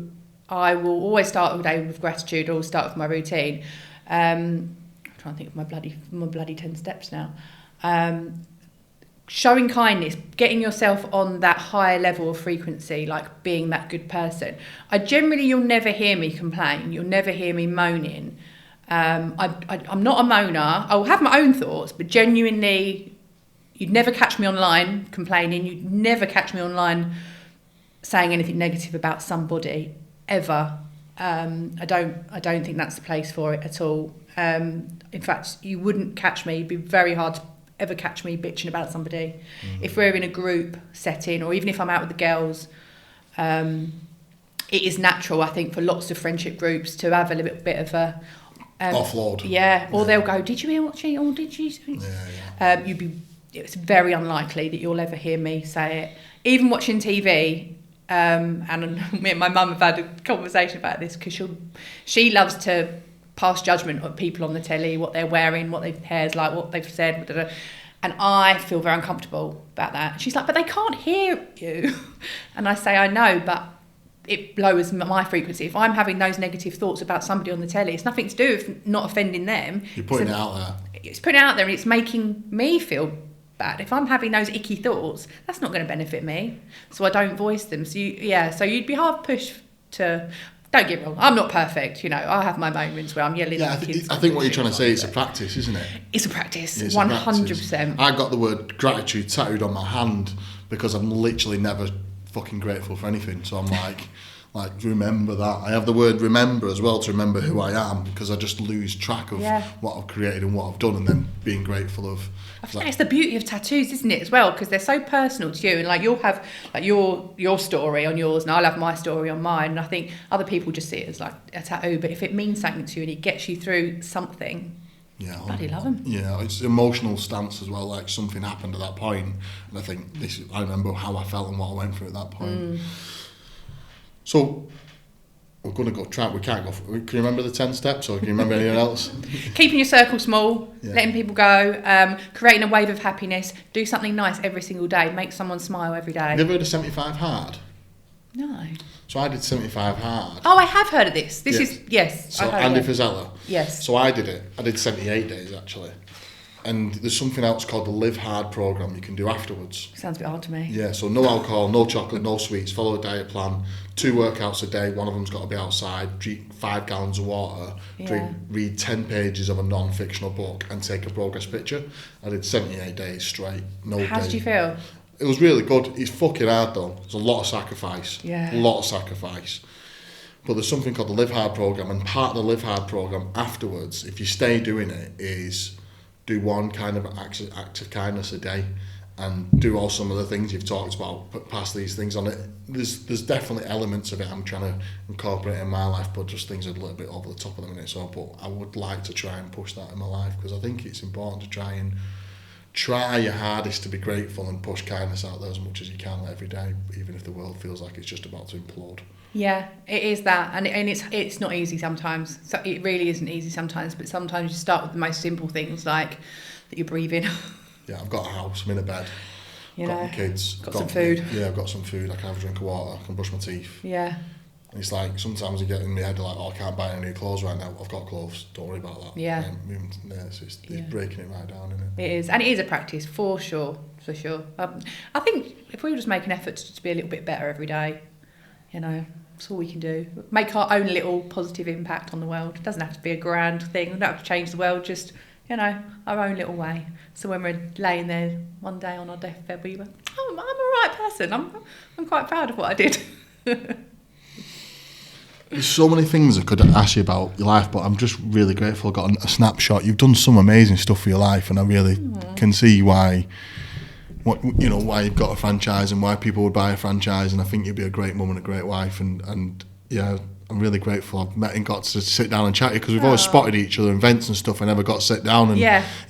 I will always start the day with gratitude, or start with my routine. I'm trying to think of my bloody 10 steps now. Showing kindness, getting yourself on that higher level of frequency, like being that good person. You'll never hear me complain. You'll never hear me moaning. I'm not a moaner. I'll have my own thoughts, but genuinely, you'd never catch me online complaining. You'd never catch me online saying anything negative about somebody, ever. I don't think that's the place for it at all. In fact, you wouldn't catch me. It'd be very hard to ever catch me bitching about somebody. Mm-hmm. If we're in a group setting, or even if I'm out with the girls, it is natural, I think, for lots of friendship groups to have a little bit of a offload. Yeah, or they'll go, did you hear what she, or did you? Yeah. It's very unlikely that you'll ever hear me say it. Even watching TV, and me and my mum have had a conversation about this, because she loves to pass judgment on people on the telly, what they're wearing, what their hair's like, what they've said, blah, blah, blah. And I feel very uncomfortable about that. She's like, but they can't hear you. And I say, I know, but it lowers my frequency. If I'm having those negative thoughts about somebody on the telly, it's nothing to do with not offending them. You're putting it out there. It's putting it out there, and it's making me feel bad. If I'm having those icky thoughts, that's not going to benefit me. So I don't voice them. So you'd be hard pushed to... Don't get me wrong, I'm not perfect, you know. I have my moments where I'm yelling at kids. I think what you're trying to say is a practice, isn't it? It's a practice, it's 100%. I got the word gratitude tattooed on my hand because I'm literally never fucking grateful for anything. So I'm like remember that. I have the word remember as well, to remember who I am, because I just lose track of what I've created and what I've done, and then being grateful of... I think that's the beauty of tattoos, isn't it, as well, because they're so personal to you, and like you'll have like your story on yours, and I'll have my story on mine, and I think other people just see it as like a tattoo, but if it means something to you and it gets you through something, I bloody love them. Yeah, it's emotional stance as well, like something happened at that point, and I think I remember how I felt and what I went through at that point. So we're going to go track. We can't go. Can you remember the 10 steps, or can you remember anything else? Keeping your circle small, letting people go, creating a wave of happiness. Do something nice every single day. Make someone smile every day. Have you ever heard of 75 hard? No. So I did 75 hard. Oh, I have heard of this. This is So Andy Frizella. Yes. So I did it. I did 78 days actually. And there's something else called the Live Hard program you can do afterwards. Sounds a bit hard to me. Yeah, so no alcohol, no chocolate, no sweets, follow a diet plan, 2 workouts a day, one of them's got to be outside, drink 5 gallons of water, read 10 pages of a non-fictional book, and take a progress picture. I did 78 days straight, no How did you feel? It was really good. It's fucking hard though. There's a lot of sacrifice. Yeah. A lot of sacrifice. But there's something called the Live Hard program, and part of the Live Hard program afterwards, if you stay doing it, is do one kind of act of kindness a day, and do all some of the things you've talked about, but pass these things on it. There's definitely elements of it I'm trying to incorporate in my life, but just things are a little bit over the top of the minute. So, but I would like to try and push that in my life, because I think it's important to try your hardest to be grateful and push kindness out there as much as you can every day, even if the world feels like it's just about to implode. Yeah, it is that, and it's not easy sometimes. So it really isn't easy sometimes, but sometimes you start with the most simple things, like that you're breathing. Yeah, I've got a house, I'm in a bed, got my kids, got some food. Yeah, I've got some food, I can have a drink of water, I can brush my teeth. Yeah. It's like sometimes I get in my head like, oh, I can't buy any new clothes right now. I've got clothes. Don't worry about that. Yeah. It's breaking it right down, isn't it? It is, and it is a practice for sure. I think if we all just make an effort to just be a little bit better every day, you know, that's all we can do. Make our own little positive impact on the world. It doesn't have to be a grand thing. We don't have to change the world. Just, you know, our own little way. So when we're laying there one day on our deathbed, we went, oh, I'm a right person. I'm quite proud of what I did. There's so many things I could ask you about your life, but I'm just really grateful I got a snapshot. You've done some amazing stuff for your life, and I really can see why you've got a franchise and why people would buy a franchise. And I think you'd be a great mum and a great wife. And yeah, I'm really grateful I've met and got to sit down and chat to you, because we've always spotted each other in events and stuff. I never got to sit down, and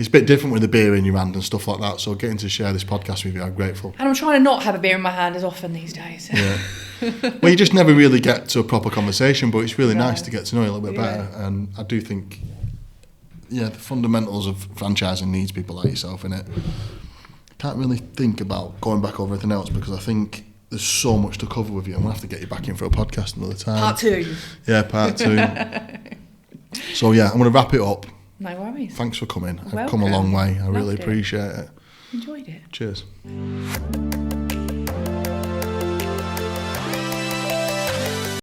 it's a bit different with the beer in your hand and stuff like that. So getting to share this podcast with you, I'm grateful. And I'm trying to not have a beer in my hand as often these days. Yeah. Well, you just never really get to a proper conversation, but it's really nice to get to know you a little bit better. And I do think, the fundamentals of franchising needs people like yourself in it. Can't really think about going back over everything else, because I think there's so much to cover with you. I'm going to have to get you back in for a podcast another time. Part 2. Yeah, part 2. So, yeah, I'm going to wrap it up. No worries. Thanks for coming. Welcome. I've come a long way. I really Loved it. appreciate it. Enjoyed it. Cheers.